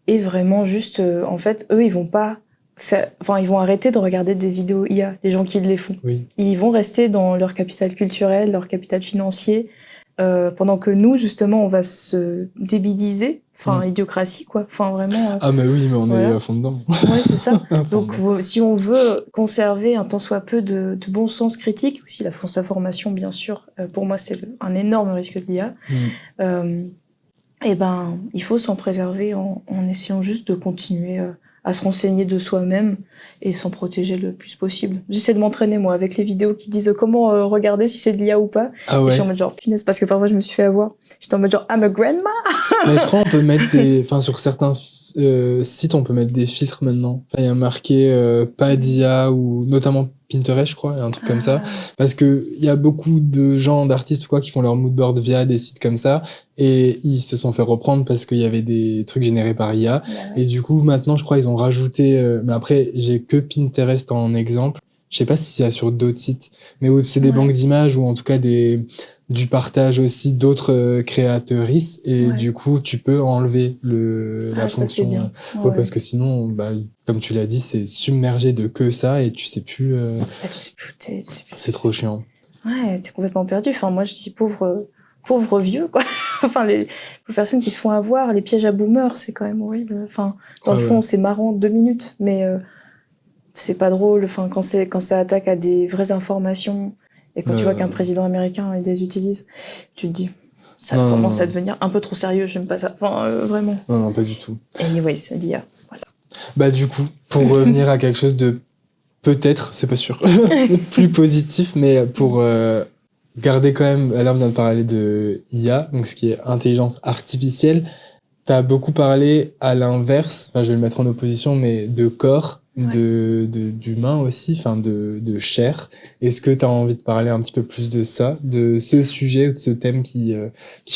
Et vraiment juste, en fait, eux, ils vont arrêter de regarder des vidéos IA, les gens qui les font. Oui. Ils vont rester dans leur capital culturel, leur capital financier, pendant que nous, justement, on va se débiliser, idiocratie, quoi. Enfin, vraiment. Ah, mais oui, mais on est à fond dedans. Ouais, c'est ça. Donc, si on veut conserver un tant soit peu de bon sens critique, aussi la fausse information, bien sûr, pour moi, c'est un énorme risque de l'IA. Eh ben, il faut s'en préserver en essayant juste de continuer à se renseigner de soi-même et s'en protéger le plus possible. J'essaie de m'entraîner, moi, avec les vidéos qui disent comment regarder si c'est de l'IA ou pas. Ah ouais. Et je suis en mode genre, punaise, parce que parfois je me suis fait avoir. J'étais en mode genre, I'm a grandma! Mais je crois qu'on peut mettre sur certains sites, on peut mettre des filtres maintenant. Enfin, il y a marqué pas d'IA ou notamment Pinterest, je crois, un truc comme ça. Parce que il y a beaucoup de gens, d'artistes ou quoi, qui font leur moodboard via des sites comme ça. Et ils se sont fait reprendre parce qu'il y avait des trucs générés par IA. Et du coup, maintenant, je crois, ils ont rajouté, mais après, j'ai que Pinterest en exemple. Je sais pas si c'est sur d'autres sites, mais où c'est des banques d'images ou en tout cas du partage aussi d'autres créatrices et du coup tu peux enlever la fonction. Ça, c'est bien. Parce que sinon, comme tu l'as dit, c'est submergé de que ça et tu sais plus. C'est trop chiant. Ouais, c'est complètement perdu. Enfin, moi je dis pauvre vieux, quoi. Enfin, les personnes qui se font avoir, les pièges à boomers, c'est quand même horrible. Enfin, dans le fond, c'est marrant 2 minutes, mais c'est pas drôle. Enfin, quand ça attaque à des vraies informations et quand tu vois qu'un président américain il les utilise, tu te dis ça commence à devenir un peu trop sérieux. J'aime pas ça. Enfin, vraiment. Non, pas du tout. Anyways, c'est l'IA. Voilà. Bah du coup, pour revenir à quelque chose de peut-être, c'est pas sûr, plus positif, mais pour garder quand même. Là, on vient de parler de IA, donc ce qui est intelligence artificielle. T'as beaucoup parlé à l'inverse. Enfin, je vais le mettre en opposition, mais de corps. D'humain aussi, enfin de chair. Est-ce que tu as envie de parler un petit peu plus de ça, de ce sujet ou de ce thème qui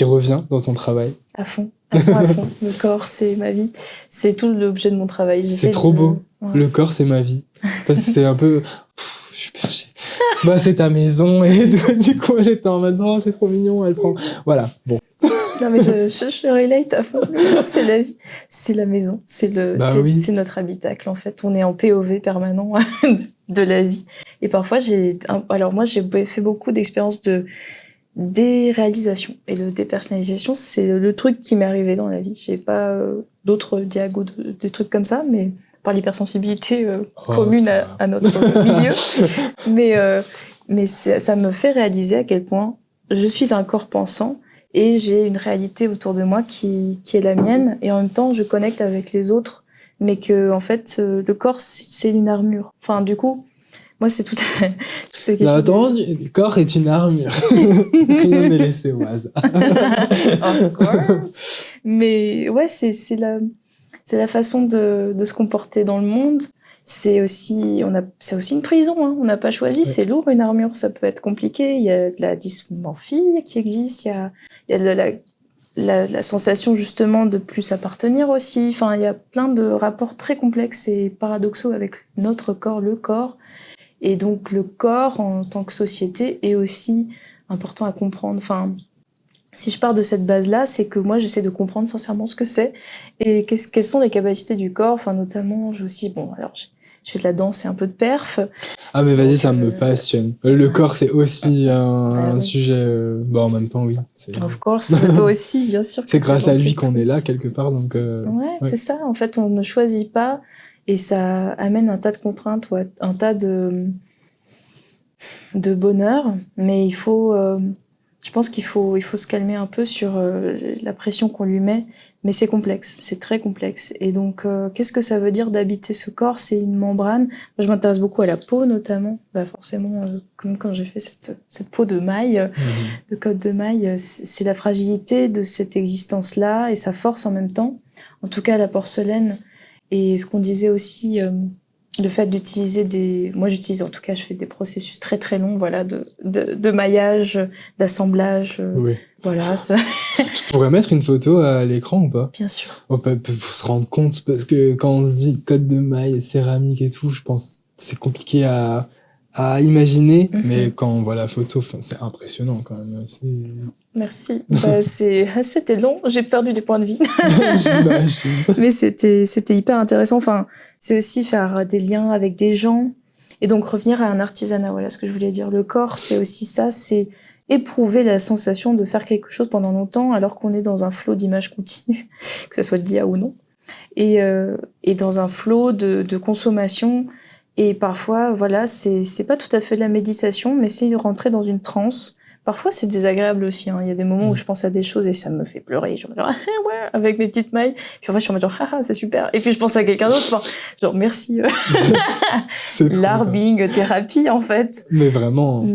revient dans ton travail? À fond. Le corps, c'est ma vie. C'est tout l'objet de mon travail. C'est trop beau. Ouais. Le corps, c'est ma vie. Parce que c'est un peu... je suis perché. Bah, c'est ta maison. Et du coup, j'étais en mode, oh, c'est trop mignon, elle prend... Voilà, bon. Non, mais je relate à fond. Le corps, c'est la vie. C'est la maison. Bah oui. C'est notre habitacle, en fait. On est en POV permanent de la vie. Et parfois, alors moi, j'ai fait beaucoup d'expériences de déréalisation et de dépersonnalisation. C'est le truc qui m'est arrivé dans la vie. J'ai pas d'autres diagos, des trucs comme ça, mais par l'hypersensibilité commune à notre milieu. Mais ça me fait réaliser à quel point je suis un corps pensant et j'ai une réalité autour de moi qui est la mienne, et en même temps je connecte avec les autres, mais que en fait le corps c'est une armure. Enfin du coup, moi c'est toutes ces questions. Non, attends, le corps est une armure. Rien n'est laissé au hasard. Of course. Mais ouais, c'est la façon de se comporter dans le monde. C'est aussi une prison, hein. On n'a pas choisi, c'est lourd une armure, ça peut être compliqué. Il y a de la dysmorphie qui existe, il y a de la sensation justement de plus appartenir aussi. Enfin, il y a plein de rapports très complexes et paradoxaux avec notre corps, le corps. Et donc le corps en tant que société est aussi important à comprendre. Enfin, si je pars de cette base-là, c'est que moi, j'essaie de comprendre sincèrement ce que c'est et quelles sont les capacités du corps. Enfin, notamment, je fais de la danse et un peu de perf. Ah, mais vas-y, ça me passionne. Le corps, c'est aussi un oui. sujet... Bon, en même temps, oui. Of course, toi aussi, bien sûr. C'est grâce à lui qu'on est là, quelque part, donc... Ouais, c'est ça. En fait, on ne choisit pas et ça amène un tas de contraintes ou un tas de bonheur. Mais il faut... je pense qu'il faut se calmer un peu sur la pression qu'on lui met, mais c'est complexe, c'est très complexe. Et donc, qu'est-ce que ça veut dire d'habiter ce corps? C'est une membrane. Moi, je m'intéresse beaucoup à la peau, notamment. Bah, forcément, comme quand j'ai fait cette peau de maille, de côte de maille, c'est la fragilité de cette existence-là et sa force en même temps. En tout cas, la porcelaine. Et ce qu'on disait aussi... le fait d'utiliser moi j'utilise, en tout cas je fais des processus très très longs, voilà, de maillage, d'assemblage, oui. Voilà. Je pourrais mettre une photo à l'écran ou pas? Bien sûr. On peut se rendre compte, parce que quand on se dit code de maille, céramique et tout, je pense que c'est compliqué à imaginer, mais quand on voit la photo, c'est impressionnant quand même. Merci. C'était long, j'ai perdu des points de vie. J'imagine. Mais c'était hyper intéressant. Enfin, c'est aussi faire des liens avec des gens et donc revenir à un artisanat. Voilà ce que je voulais dire. Le corps, c'est aussi ça, c'est éprouver la sensation de faire quelque chose pendant longtemps alors qu'on est dans un flot d'images continues, que ça soit de l'IA ou non, et dans un flot de consommation. Et parfois, voilà, c'est pas tout à fait de la méditation, mais c'est de rentrer dans une transe. Parfois, c'est désagréable aussi, hein. Il y a des moments où je pense à des choses et ça me fait pleurer. Je me dis, ouais, avec mes petites mailles. Puis en fait, je suis en mode genre, c'est super. Et puis, je pense à quelqu'un d'autre, genre, merci. L'arbing, thérapie, en fait. Mais vraiment.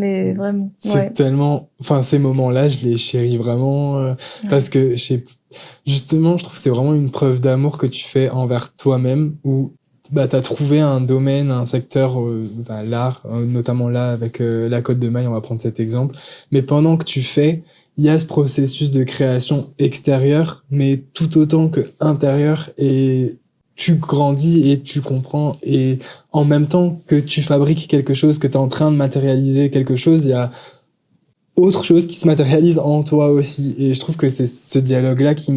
C'est tellement, ces moments-là, je les chéris vraiment, parce que justement, je trouve que c'est vraiment une preuve d'amour que tu fais envers toi-même, où t'as trouvé un domaine, un secteur, l'art, notamment là avec la côte de maille, on va prendre cet exemple. Mais pendant que tu fais, il y a ce processus de création extérieure, mais tout autant que intérieur, et tu grandis et tu comprends, et en même temps que tu fabriques quelque chose, que t'es en train de matérialiser quelque chose, il y a autre chose qui se matérialise en toi aussi. Et je trouve que c'est ce dialogue-là qui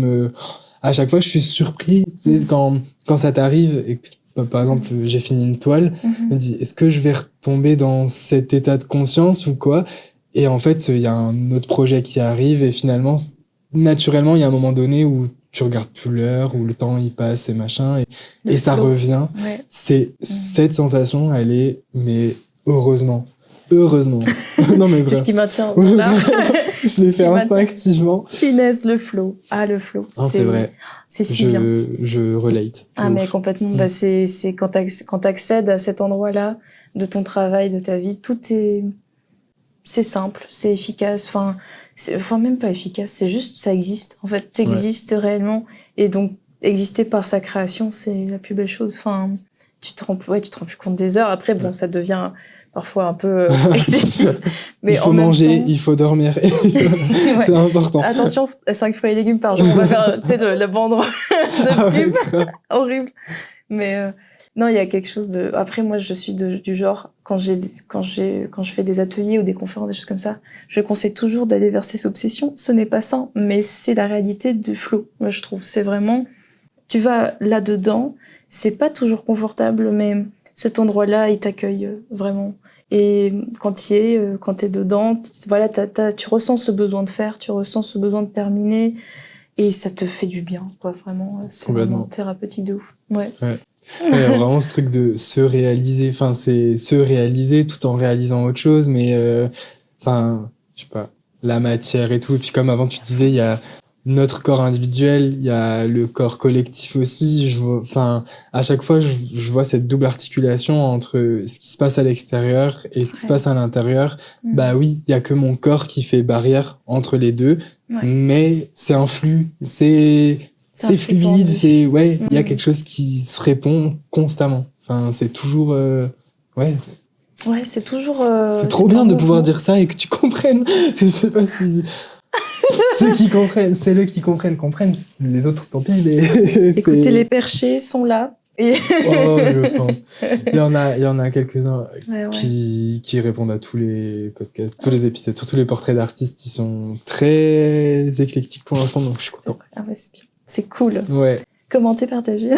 à chaque fois, je suis surpris, tu sais, quand ça t'arrive et que par exemple, j'ai fini une toile, je me dis, est-ce que je vais retomber dans cet état de conscience ou quoi? Et en fait, il y a un autre projet qui arrive et finalement, naturellement, il y a un moment donné où tu regardes plus l'heure, où le temps il passe et machin, et ça revient. Ouais. Cette sensation, elle est, mais heureusement. Non, mais c'est ce qui maintient. Là. Je l'ai fait instinctivement. Finesse, le flow. Ah, le flow. Non, c'est vrai. C'est si bien. Je relate. Ah, mais complètement. Bah, c'est quand t'accèdes à cet endroit-là de ton travail, de ta vie, c'est simple, c'est efficace. Même pas efficace. C'est juste, ça existe. En fait, t'existes réellement. Et donc, exister par sa création, c'est la plus belle chose. Enfin, tu te rends plus compte des heures. Après, bon, ça devient parfois un peu excessif. Mais il faut manger, il faut dormir. C'est important. Attention, 5 fruits et légumes par jour. On va faire, la bande de pub. Horrible. Mais non, il y a quelque chose de. Après, moi, je suis du genre quand je fais des ateliers ou des conférences, des choses comme ça, je conseille toujours d'aller vers ces obsessions. Ce n'est pas ça, mais c'est la réalité du flow. Moi, je trouve, c'est vraiment, tu vas là-dedans, c'est pas toujours confortable, mais cet endroit-là, il t'accueille vraiment. Et quand quand t'es dedans, voilà, tu ressens ce besoin de faire, tu ressens ce besoin de terminer, et ça te fait du bien, quoi. Vraiment, c'est vraiment thérapeutique de ouf. Ouais. Il y a vraiment ce truc de se réaliser. Enfin, c'est se réaliser tout en réalisant autre chose, mais enfin, je sais pas, la matière et tout. Et puis comme avant tu disais, il y a notre corps individuel, il y a le corps collectif aussi. Enfin, à chaque fois, je vois cette double articulation entre ce qui se passe à l'extérieur et ce qui se passe à l'intérieur. Bah oui, il y a que mon corps qui fait barrière entre les deux, mais c'est un flux, c'est fluide, il y a quelque chose qui se répond constamment. Enfin, c'est toujours Ouais, c'est toujours c'est trop bien de pouvoir dire ça et que tu comprennes. Je sais pas si ceux qui comprennent, comprennent. Les autres, tant pis, mais écoutez, les perchés sont là. Et oh, je pense. Il y en a quelques-uns qui répondent à tous les podcasts, tous les épisodes, surtout les portraits d'artistes, ils sont très éclectiques pour l'instant, donc je suis content. Ah ouais, c'est bien. C'est cool. Ouais. Commentez, partagez.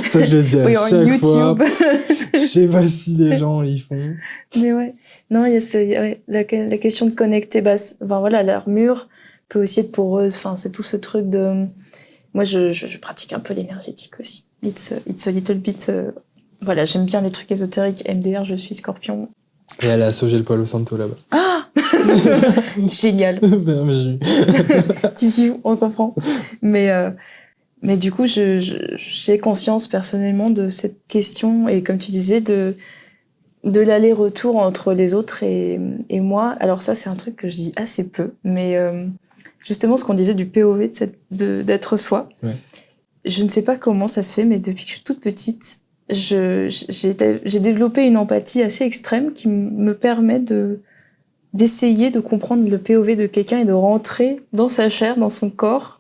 Ça, je le dis à chaque fois. Je sais pas si les gens y font. Mais ouais. Non, il y a la question de connecter. Enfin, voilà, l'armure peut aussi être poreuse. Enfin, c'est tout ce truc de. Moi, je pratique un peu l'énergétique aussi. It's a little bit. Voilà, j'aime bien les trucs ésotériques. MDR, je suis Scorpion. Et elle a Sogel Palo Santo là-bas. Ah génial. On comprend. Mais du coup, j'ai conscience personnellement de cette question et comme tu disais de l'aller-retour entre les autres et moi. Alors ça, c'est un truc que je dis assez peu, mais justement ce qu'on disait du POV d'être soi. Ouais. Je ne sais pas comment ça se fait, mais depuis que je suis toute petite, j'ai développé une empathie assez extrême qui me permet d'essayer de comprendre le POV de quelqu'un et de rentrer dans sa chair, dans son corps.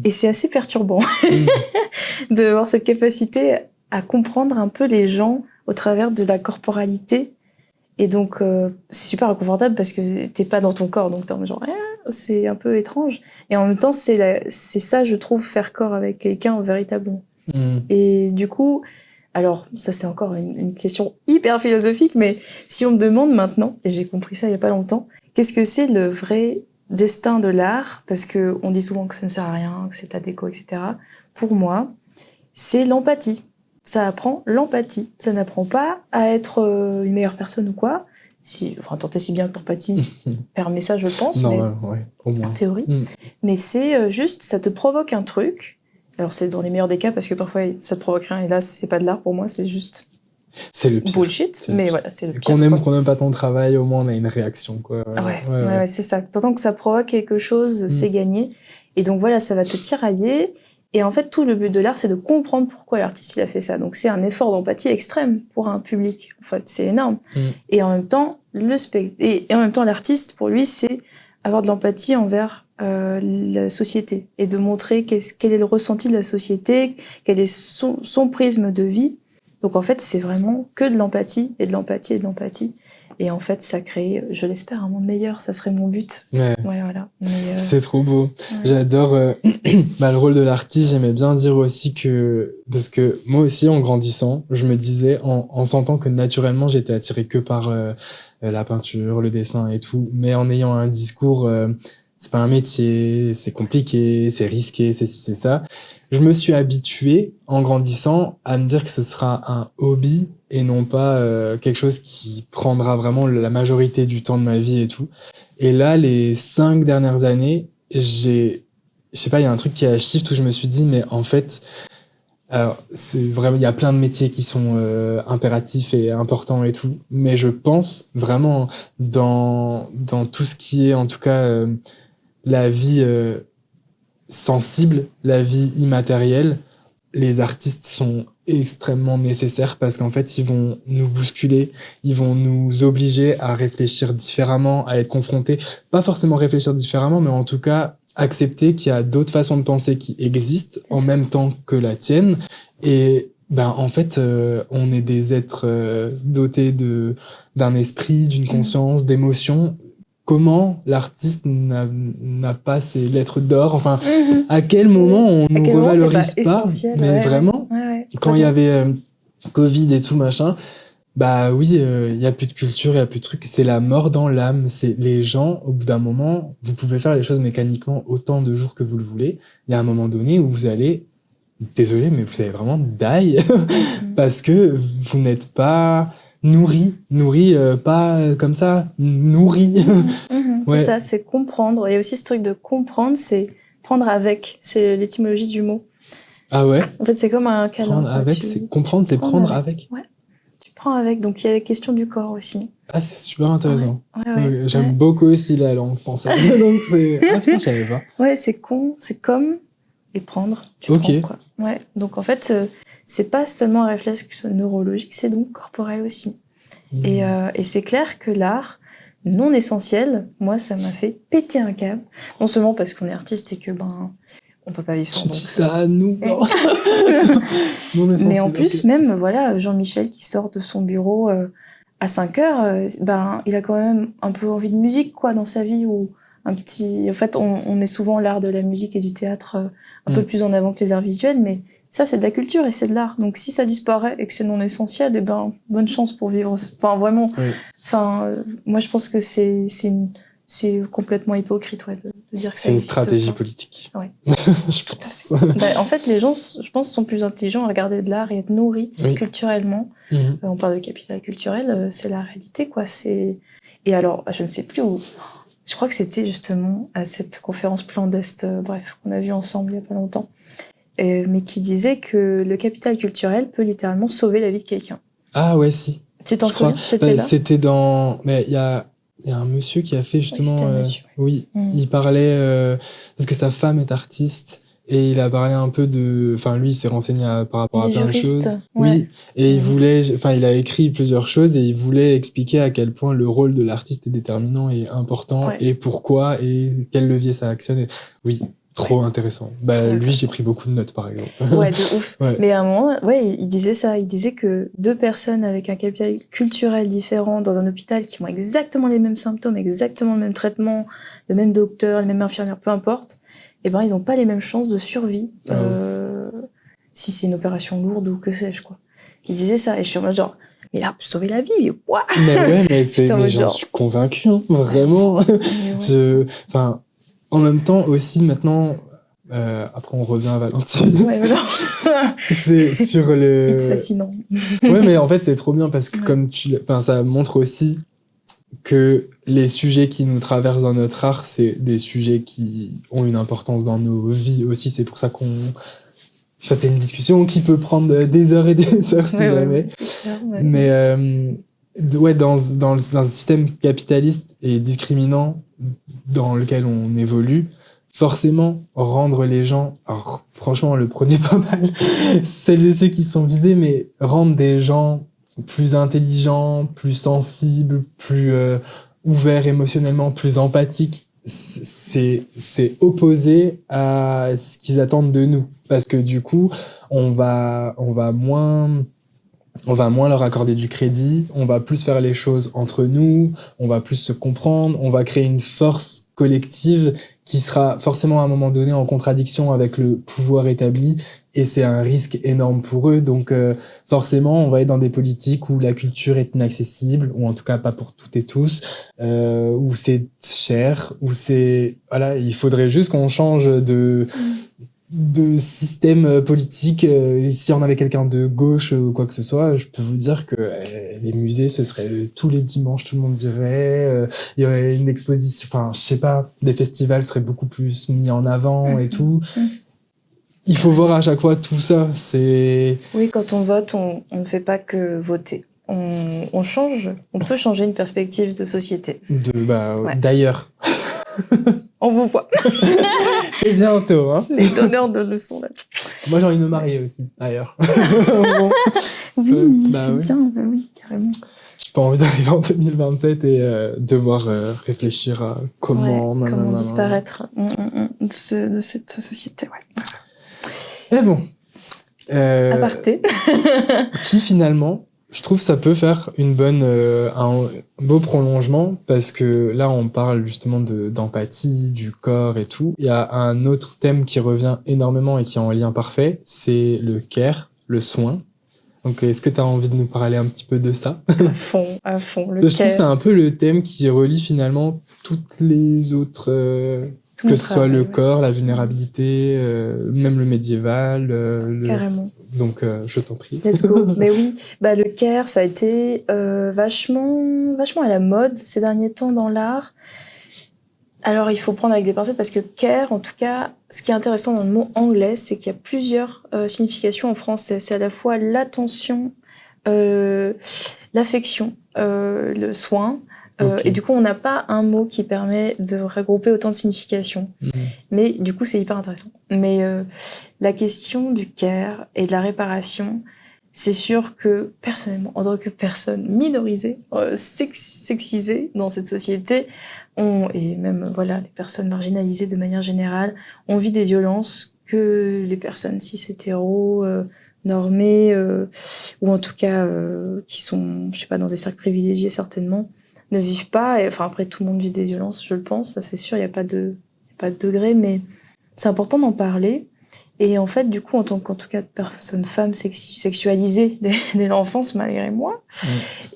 Et c'est assez perturbant de voir cette capacité à comprendre un peu les gens au travers de la corporalité. Et donc, c'est super inconfortable parce que t'es pas dans ton corps, donc t'es en genre, c'est un peu étrange. Et en même temps, c'est ça, je trouve, faire corps avec quelqu'un véritablement. Et du coup, alors, ça c'est encore une question hyper philosophique, mais si on me demande maintenant, et j'ai compris ça il y a pas longtemps, qu'est-ce que c'est le vrai destin de l'art, parce que on dit souvent que ça ne sert à rien, que c'est de la déco, etc. Pour moi, c'est l'empathie. Ça apprend l'empathie. Ça n'apprend pas à être une meilleure personne ou quoi. Enfin, tant et si bien que l'empathie permet ça, je pense. Non, ouais, au moins. En théorie. Mais c'est juste, ça te provoque un truc. Alors, c'est dans les meilleurs des cas, parce que parfois, ça te provoque rien. Et là, c'est pas de l'art pour moi, c'est juste c'est le pire. Bullshit, mais voilà, c'est le pire. Qu'on aime pas ton travail, au moins on a une réaction, quoi. Ouais, c'est ça. Tant que ça provoque quelque chose, c'est gagné. Et donc voilà, ça va te tirailler. Et en fait, tout le but de l'art, c'est de comprendre pourquoi l'artiste il a fait ça. Donc c'est un effort d'empathie extrême pour un public. En fait, c'est énorme. Et en même temps, l'artiste, pour lui, c'est avoir de l'empathie envers la société et de montrer quel est le ressenti de la société, quel est son prisme de vie. Donc en fait, c'est vraiment que de l'empathie et de l'empathie et de l'empathie. Et en fait, ça crée, je l'espère, un monde meilleur. Ça serait mon but. Ouais, voilà. C'est trop beau. Ouais. J'adore le rôle de l'artiste. J'aimais bien dire aussi que... Parce que moi aussi, en grandissant, je me disais, en sentant que naturellement, j'étais attiré que par la peinture, le dessin et tout. Mais en ayant un discours... c'est pas un métier, c'est compliqué, c'est risqué, c'est ci, c'est ça. Je me suis habitué, en grandissant, à me dire que ce sera un hobby et non pas quelque chose qui prendra vraiment la majorité du temps de ma vie et tout. Et là, les 5 dernières années, je sais pas, il y a un truc qui a shift où je me suis dit, mais en fait, alors, c'est vraiment, il y a plein de métiers qui sont impératifs et importants et tout, mais je pense vraiment dans tout ce qui est, en tout cas, la vie sensible, la vie immatérielle, les artistes sont extrêmement nécessaires parce qu'en fait, ils vont nous bousculer, ils vont nous obliger à réfléchir différemment, à être confrontés, pas forcément réfléchir différemment, mais en tout cas, accepter qu'il y a d'autres façons de penser qui existent en même temps que la tienne, Et en fait, on est des êtres dotés d'un esprit, d'une conscience, d'émotions. Comment l'artiste n'a pas ces lettres d'or? Enfin, à quel moment on nous revalorise pas? Mais vraiment, quand il y avait Covid et tout machin, oui, il y a plus de culture, il y a plus de trucs. C'est la mort dans l'âme. C'est les gens, au bout d'un moment, vous pouvez faire les choses mécaniquement autant de jours que vous le voulez. Il y a un moment donné où vous allez, désolé, mais vous allez vraiment die parce que vous n'êtes pas nourri, pas comme ça, nourri. Ouais. C'est ça, c'est comprendre. Il y a aussi ce truc de comprendre, c'est prendre avec. C'est l'étymologie du mot. Ah ouais? En fait, c'est comme un câlin. Prendre avec, c'est comprendre, c'est prendre avec. Ouais. Tu prends avec. Donc, il y a la question du corps aussi. Ah, c'est super intéressant. Ouais. J'aime beaucoup aussi la langue française. Donc, c'est... Ah, putain, je savais pas. Ouais, c'est comme et prendre. Tu prends, quoi. Ouais. Donc, en fait, c'est pas seulement un réflexe neurologique, c'est donc corporel aussi. Et c'est clair que l'art non essentiel, moi, ça m'a fait péter un câble. Non seulement parce qu'on est artiste et que, on peut pas vivre sans. Je dis ça à nous. Non essentiel, mais en plus, même, voilà, Jean-Michel qui sort de son bureau à 5 heures, il a quand même un peu envie de musique, quoi, dans sa vie, ou un petit... En fait, on met souvent l'art de la musique et du théâtre un peu plus en avant que les arts visuels, mais ça, c'est de la culture et c'est de l'art. Donc, si ça disparaît et que c'est non essentiel, bonne chance pour vivre. Enfin, vraiment. Oui. Enfin, moi, je pense que c'est complètement hypocrite, de dire que c'est une stratégie politique. Ouais. Je pense. En fait, les gens, je pense, sont plus intelligents à regarder de l'art et être nourris culturellement. On parle de capital culturel, c'est la réalité, quoi. Et alors, je ne sais plus où. Je crois que c'était justement à cette conférence Plan d'Est, qu'on a vue ensemble il y a pas longtemps. Mais qui disait que le capital culturel peut littéralement sauver la vie de quelqu'un. Ah ouais, si. Tu t'en souviens? C'était là. C'était dans... Mais il y a un monsieur qui a fait justement... Oui, il parlait... parce que sa femme est artiste et il a parlé un peu de... Enfin, lui, il s'est renseigné par rapport à plein de choses. Ouais. Oui, et il voulait... Enfin, il a écrit plusieurs choses et il voulait expliquer à quel point le rôle de l'artiste est déterminant et important et pourquoi et quel levier ça actionne. Oui. Trop intéressant. Lui, j'ai pris beaucoup de notes, par exemple. Ouais, de ouf. Ouais. Mais à un moment, il disait ça. Il disait que 2 personnes avec un capital culturel différent dans un hôpital qui ont exactement les mêmes symptômes, exactement le même traitement, le même docteur, le même infirmière, peu importe, ils n'ont pas les mêmes chances de survie, si c'est une opération lourde ou que sais-je, quoi. Il disait ça. Et je suis en mode genre, mais là, sauver la vie, quoi. Mais ouais, mais j'en suis convaincu, vraiment. En même temps, aussi, maintenant, après, on revient à Valentine. Ouais, non. C'est sur le... C'est fascinant. Ouais, mais en fait, c'est trop bien parce que ça montre aussi que les sujets qui nous traversent dans notre art, c'est des sujets qui ont une importance dans nos vies aussi. C'est pour ça ça, c'est une discussion qui peut prendre des heures et des heures si jamais. Clair, Mais, dans un système capitaliste et discriminant dans lequel on évolue, forcément, rendre les gens... Alors, franchement, le prenez pas mal, celles et ceux qui sont visés, mais rendre des gens plus intelligents, plus sensibles, plus ouverts émotionnellement, plus empathiques, c'est opposé à ce qu'ils attendent de nous. Parce que du coup, on va moins leur accorder du crédit, on va plus faire les choses entre nous, on va plus se comprendre, on va créer une force collective qui sera forcément à un moment donné en contradiction avec le pouvoir établi et c'est un risque énorme pour eux. Donc forcément, on va être dans des politiques où la culture est inaccessible, ou en tout cas pas pour toutes et tous, où c'est cher, où c'est... Voilà, il faudrait juste qu'on change de système politique. Si on avait quelqu'un de gauche ou quoi que ce soit, je peux vous dire que les musées, ce serait tous les dimanches, tout le monde dirait. Il y aurait une exposition, enfin, je sais pas, des festivals seraient beaucoup plus mis en avant et tout. Il faut voir à chaque fois tout ça. Oui, quand on vote, on ne fait pas que voter. On change, on peut changer une perspective de société. D'ailleurs. On vous voit. C'est bientôt, hein. Les donneurs de leçons, là. Moi, j'ai envie de me marier aussi, d'ailleurs. Oui, c'est bien, oui, carrément. J'ai pas envie d'arriver en 2027 et devoir réfléchir à comment disparaître de cette société, Mais bon. Aparté. qui finalement, je trouve ça peut faire un beau prolongement parce que là on parle justement d'empathie, du corps et tout. Il y a un autre thème qui revient énormément et qui est en lien parfait, c'est le care, le soin. Donc est-ce que tu as envie de nous parler un petit peu de ça? À fond, le Je trouve care. que c'est un peu le thème qui relie finalement toutes les autres, que ce soit le corps, la vulnérabilité, même le médiéval, Carrément. Donc je t'en prie. Let's go. Mais oui, le care, ça a été vachement à la mode ces derniers temps dans l'art. Alors, il faut prendre avec des pincettes parce que care, en tout cas, ce qui est intéressant dans le mot anglais, c'est qu'il y a plusieurs significations en français. C'est à la fois l'attention, l'affection, le soin. Okay. Et du coup, on n'a pas un mot qui permet de regrouper autant de significations. Mais du coup, c'est hyper intéressant. Mais la question du care et de la réparation, c'est sûr que personnellement, en tant que personne minorisée, sexisée dans cette société, et même voilà les personnes marginalisées de manière générale, on vit des violences que les personnes cis-hétéros, normées, ou en tout cas qui sont, je sais pas, dans des cercles privilégiés certainement, ne vivent pas. Et, enfin après tout le monde vit des violences, je le pense, ça c'est sûr, il y a pas de degré, mais c'est important d'en parler. Et en fait, du coup, en tout cas de personne femme sexualisée dès l'enfance, malgré moi,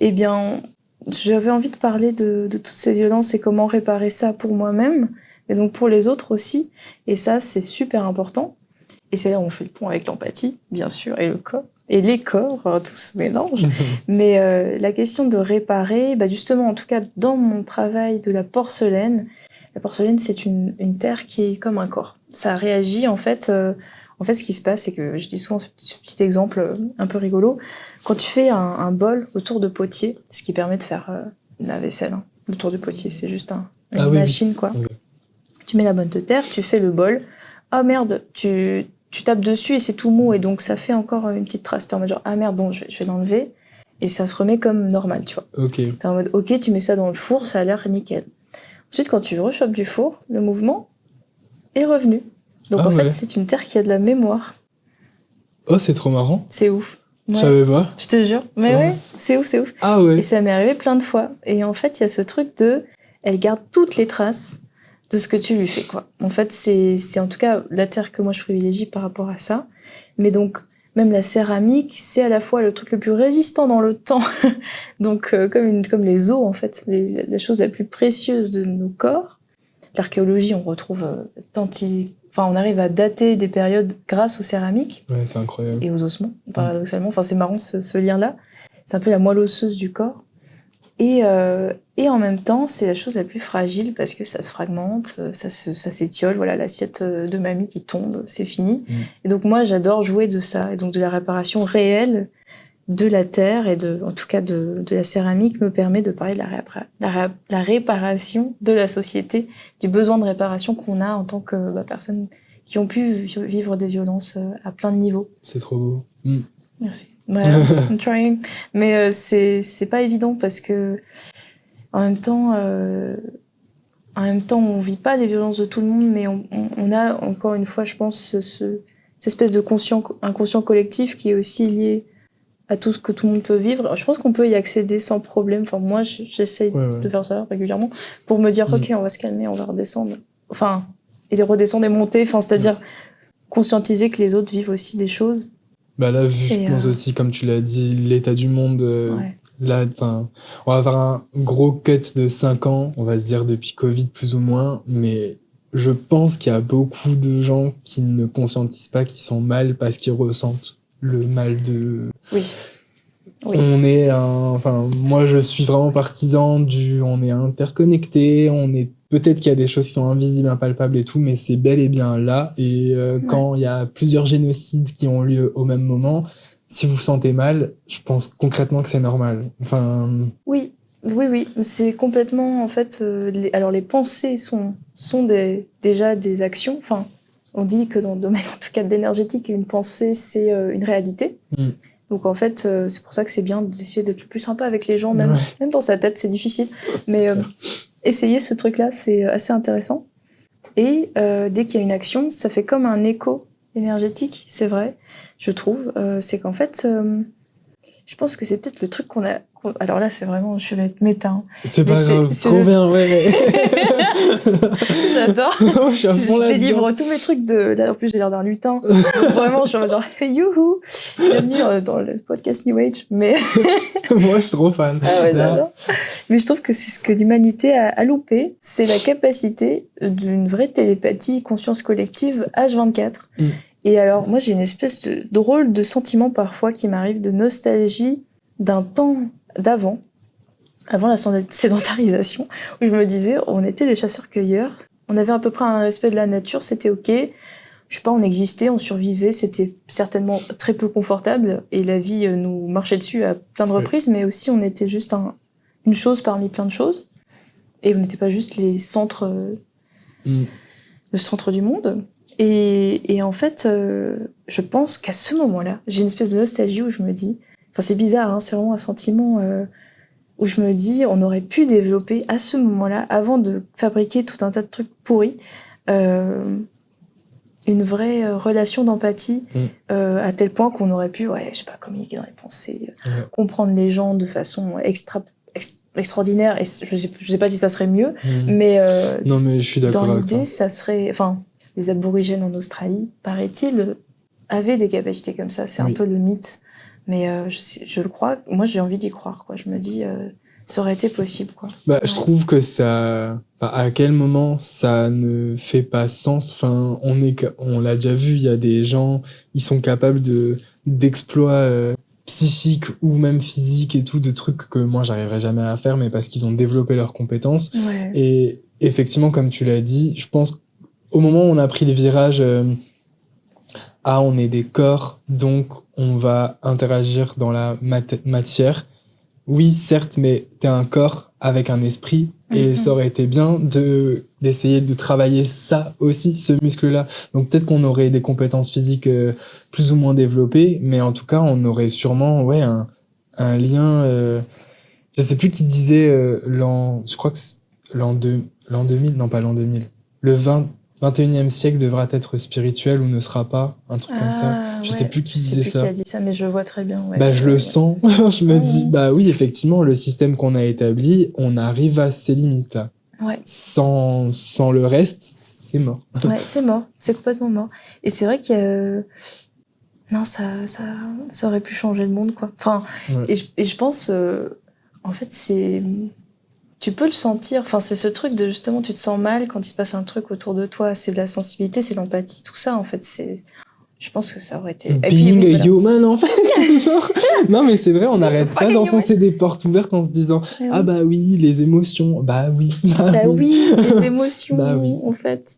eh bien, j'avais envie de parler de toutes ces violences et comment réparer ça pour moi-même, mais donc pour les autres aussi. Et ça, c'est super important. Et c'est là où on fait le pont avec l'empathie, bien sûr, et le corps. Et les corps, tout se mélange. Mais la question de réparer, justement, en tout cas, dans mon travail de la porcelaine, c'est une terre qui est comme un corps. Ça réagit, en fait, ce qui se passe, c'est que je dis souvent ce petit exemple un peu rigolo. Quand tu fais un bol autour de potier, ce qui permet de faire la vaisselle, hein. Le tour du potier, c'est juste une machine, quoi. Okay. Tu mets la bonne de terre, tu fais le bol. Oh merde, tu tapes dessus et c'est tout mou et donc ça fait encore une petite trace. T'es en mode genre, ah merde, bon, je vais l'enlever. Et ça se remet comme normal, tu vois. Ok. T'es en mode, ok, tu mets ça dans le four, ça a l'air nickel. Ensuite, quand tu rechopes du four, le mouvement est revenu. Donc en fait, c'est une terre qui a de la mémoire. Oh, c'est trop marrant. C'est ouf. Ouais. Je savais pas. Je te jure. Mais ouais, c'est ouf. Ah ouais. Et ça m'est arrivé plein de fois. Et en fait, il y a ce truc elle garde toutes les traces de ce que tu lui fais, quoi. En fait, c'est en tout cas la terre que moi je privilégie par rapport à ça. Mais donc, même la céramique, c'est à la fois le truc le plus résistant dans le temps. Donc, comme les os, en fait, la chose la plus précieuse de nos corps. L'archéologie, on retrouve on arrive à dater des périodes grâce aux céramiques. Ouais, c'est incroyable. Et aux ossements, paradoxalement. Enfin, c'est marrant ce lien-là. C'est un peu la moelle osseuse du corps. Et en même temps, c'est la chose la plus fragile parce que ça se fragmente, ça s'étiole. Voilà, l'assiette de mamie qui tombe, c'est fini. Et donc moi, j'adore jouer de ça. Et donc de la réparation réelle de la terre et en tout cas de la céramique me permet de parler de la réparation de la société, du besoin de réparation qu'on a en tant que personnes qui ont pu vivre des violences à plein de niveaux. C'est trop beau. Merci. Ouais, I'm trying. Mais c'est pas évident parce que en même temps, on vit pas les violences de tout le monde, mais on a encore une fois, je pense, cette espèce de inconscient collectif qui est aussi lié à tout ce que tout le monde peut vivre. Je pense qu'on peut y accéder sans problème. Enfin, moi, j'essaye de faire ça régulièrement pour me dire, ok, on va se calmer, on va redescendre. Enfin, et redescendre et monter. Enfin, c'est-à-dire conscientiser que les autres vivent aussi des choses. Là, je pense aussi, comme tu l'as dit, l'état du monde, là, on va faire un gros cut de 5 ans, on va se dire depuis Covid plus ou moins, mais je pense qu'il y a beaucoup de gens qui ne conscientisent pas, qui sont mal parce qu'ils ressentent le mal de... Oui. On est moi je suis vraiment partisan on est interconnectés, peut-être qu'il y a des choses qui sont invisibles, impalpables et tout, mais c'est bel et bien là. Et quand il y a plusieurs génocides qui ont lieu au même moment, si vous vous sentez mal, je pense concrètement que c'est normal. Oui, c'est complètement en fait. Alors les pensées sont déjà des actions. Enfin, on dit que dans le domaine en tout cas de l'énergétique, une pensée c'est une réalité. Donc en fait, c'est pour ça que c'est bien d'essayer d'être le plus sympa avec les gens, même dans sa tête, c'est difficile. Mais essayer ce truc-là, c'est assez intéressant. Et dès qu'il y a une action, ça fait comme un écho. énergétique, c'est vrai, je trouve. C'est qu'en fait, je pense que c'est peut-être le truc alors là, c'est vraiment, je vais être méta. Hein. C'est pas grave, trop bien, ouais. J'adore. Je suis à fond Je délivre tous mes trucs là, en plus, j'ai l'air d'un lutin. Donc, vraiment, je suis en mode, youhou! Bienvenue dans le podcast New Age. Mais. Moi, je suis trop fan. Ah ouais, j'adore. Mais je trouve que c'est ce que l'humanité a loupé. C'est la capacité d'une vraie télépathie, conscience collective, H24. Et alors, moi, j'ai une espèce de drôle de sentiment parfois qui m'arrive de nostalgie d'un temps d'avant, avant la sédentarisation, où je me disais, on était des chasseurs-cueilleurs, on avait à peu près un respect de la nature, c'était ok, je sais pas, on existait, on survivait, c'était certainement très peu confortable, et la vie nous marchait dessus à plein de reprises, mais aussi on était juste une chose parmi plein de choses, et on n'était pas juste les centres, le centre du monde. Et en fait, je pense qu'à ce moment-là, j'ai une espèce de nostalgie où je me dis, enfin c'est bizarre, hein, c'est vraiment un sentiment où je me dis, on aurait pu développer à ce moment-là, avant de fabriquer tout un tas de trucs pourris, une vraie relation d'empathie, à tel point qu'on aurait pu, je sais pas, communiquer dans les pensées, comprendre les gens de façon extraordinaire. Et je sais pas si ça serait mieux, mais non, mais je suis d'accord dans avec toi. l'idée, ça serait, enfin, les aborigènes en Australie, paraît-il, avaient des capacités comme ça. C'est un peu le mythe. Mais je le crois, moi j'ai envie d'y croire, quoi. Je me dis, ça aurait été possible, quoi. Je trouve que ça, à quel moment ça ne fait pas sens. Enfin, on l'a déjà vu, il y a des gens, ils sont capables d'exploits psychiques ou même physiques et tout, de trucs que moi j'arriverais jamais à faire, mais parce qu'ils ont développé leurs compétences. Et effectivement, comme tu l'as dit, je pense au moment où on a pris les virages, on est des corps, donc on va interagir dans la matière. Oui, certes, mais t'es un corps avec un esprit, et ça aurait été bien d'essayer de travailler ça aussi, ce muscle-là. Donc peut-être qu'on aurait des compétences physiques plus ou moins développées, mais en tout cas, on aurait sûrement un lien. Je sais plus qui disait je crois que c'est l'an 2000, non pas l'an 2000. Le 21e siècle devra être spirituel ou ne sera pas, un truc comme ça. Je sais plus qui disait ça. Je sais plus qui a dit ça, mais je vois très bien. Je le sens. Je me dis, oui, effectivement, le système qu'on a établi, on arrive à ses limites, là. Sans le reste, c'est mort. Ouais, c'est mort. C'est complètement mort. Et c'est vrai qu'il y a... Non, ça aurait pu changer le monde, quoi. Enfin, et je pense, en fait, tu peux le sentir, enfin c'est ce truc de justement tu te sens mal quand il se passe un truc autour de toi, c'est de la sensibilité, c'est de l'empathie, tout ça en fait, je pense que ça aurait été... Being a human en fait, genre... Non mais c'est vrai, on n'arrête pas d'enfoncer des portes ouvertes en se disant oui, les émotions, oui, les émotions en fait.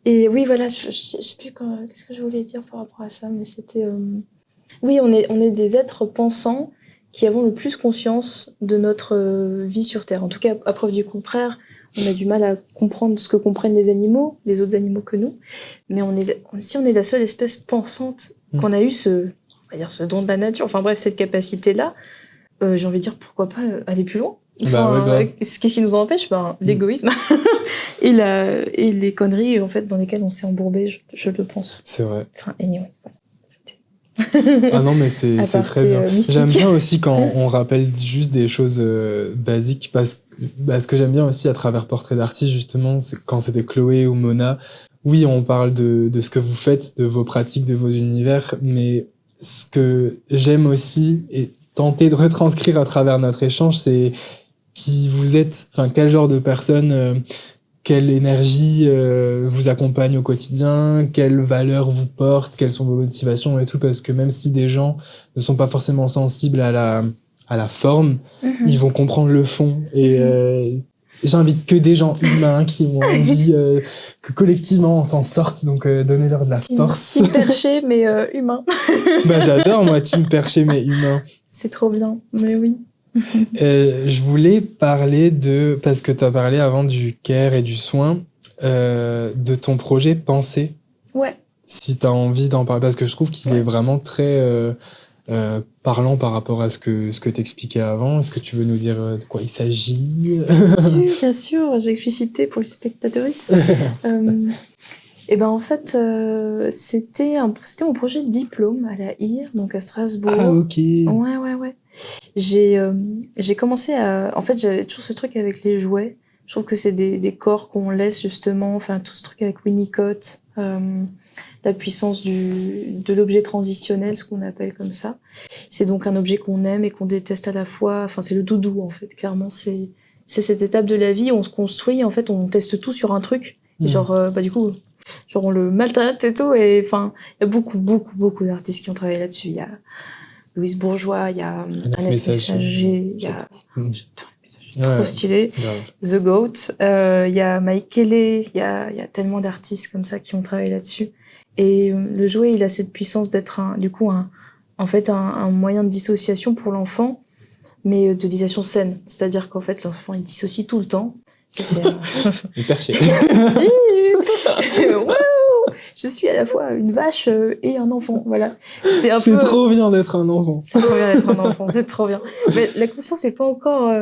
Et oui voilà, je sais plus qu'est-ce que je voulais dire par rapport à ça, mais c'était... Oui, on est des êtres pensants qui avons le plus conscience de notre vie sur Terre. En tout cas, à preuve du contraire, on a du mal à comprendre ce que comprennent les animaux, les autres animaux que nous. Mais si on est la seule espèce pensante qu'on a eu ce don de la nature, enfin bref, cette capacité-là, j'ai envie de dire, pourquoi pas aller plus loin. Qu'est-ce qui nous en empêche? L'égoïsme et les conneries en fait dans lesquelles on s'est embourbé, je le pense. C'est vrai. Enfin, anyway, voilà. Non mais c'est très bien. J'aime bien aussi quand on rappelle juste des choses basiques, parce que j'aime bien aussi à travers Portrait d'artiste, justement, quand c'était Chloé ou Mona, oui, on parle de ce que vous faites, de vos pratiques, de vos univers, mais ce que j'aime aussi et tenter de retranscrire à travers notre échange, c'est qui vous êtes, enfin quel genre de personne, quelle énergie vous accompagne au quotidien, quelles valeurs vous portent, quelles sont vos motivations et tout, parce que même si des gens ne sont pas forcément sensibles à la forme, ils vont comprendre le fond. Et j'invite que des gens humains qui ont envie que collectivement on s'en sorte, donc donnez-leur de la force. Team perché mais humain. J'adore moi, team perché mais humain. C'est trop bien, mais oui. Je voulais parler parce que tu as parlé avant du care et du soin, de ton projet Penser. Ouais. Si tu as envie d'en parler, parce que je trouve qu'il est vraiment très parlant par rapport à ce que t'expliquais avant. Est-ce que tu veux nous dire de quoi il s'agit? Bien sûr, je vais expliciter pour les spectateurs. Et ben en fait, c'était mon projet de diplôme à la IR, donc à Strasbourg. Ah, ok. Ouais. J'ai commencé à... En fait, j'avais toujours ce truc avec les jouets. Je trouve que c'est des corps qu'on laisse justement, enfin tout ce truc avec Winnicott, la puissance de l'objet transitionnel, ce qu'on appelle comme ça. C'est donc un objet qu'on aime et qu'on déteste à la fois. Enfin, c'est le doudou en fait. Clairement, c'est cette étape de la vie où on se construit. En fait, on teste tout sur un truc. Et genre, du coup, genre on le maltraite et tout. Et enfin, il y a beaucoup d'artistes qui ont travaillé là-dessus. Il y a Louise Bourgeois, il y a Annette Messager, il y a... Trop stylé. The Goat. Il y a Mike Kelly, il y a tellement d'artistes comme ça qui ont travaillé là-dessus. Et le jouet, il a cette puissance d'être en fait, un moyen de dissociation pour l'enfant, mais de dissociation saine. C'est-à-dire qu'en fait, l'enfant, il dissocie tout le temps. Hyper chier. Je suis à la fois une vache et un enfant, voilà. C'est trop bien d'être un enfant. C'est trop bien d'être un enfant, c'est trop bien. Mais la conscience n'est pas encore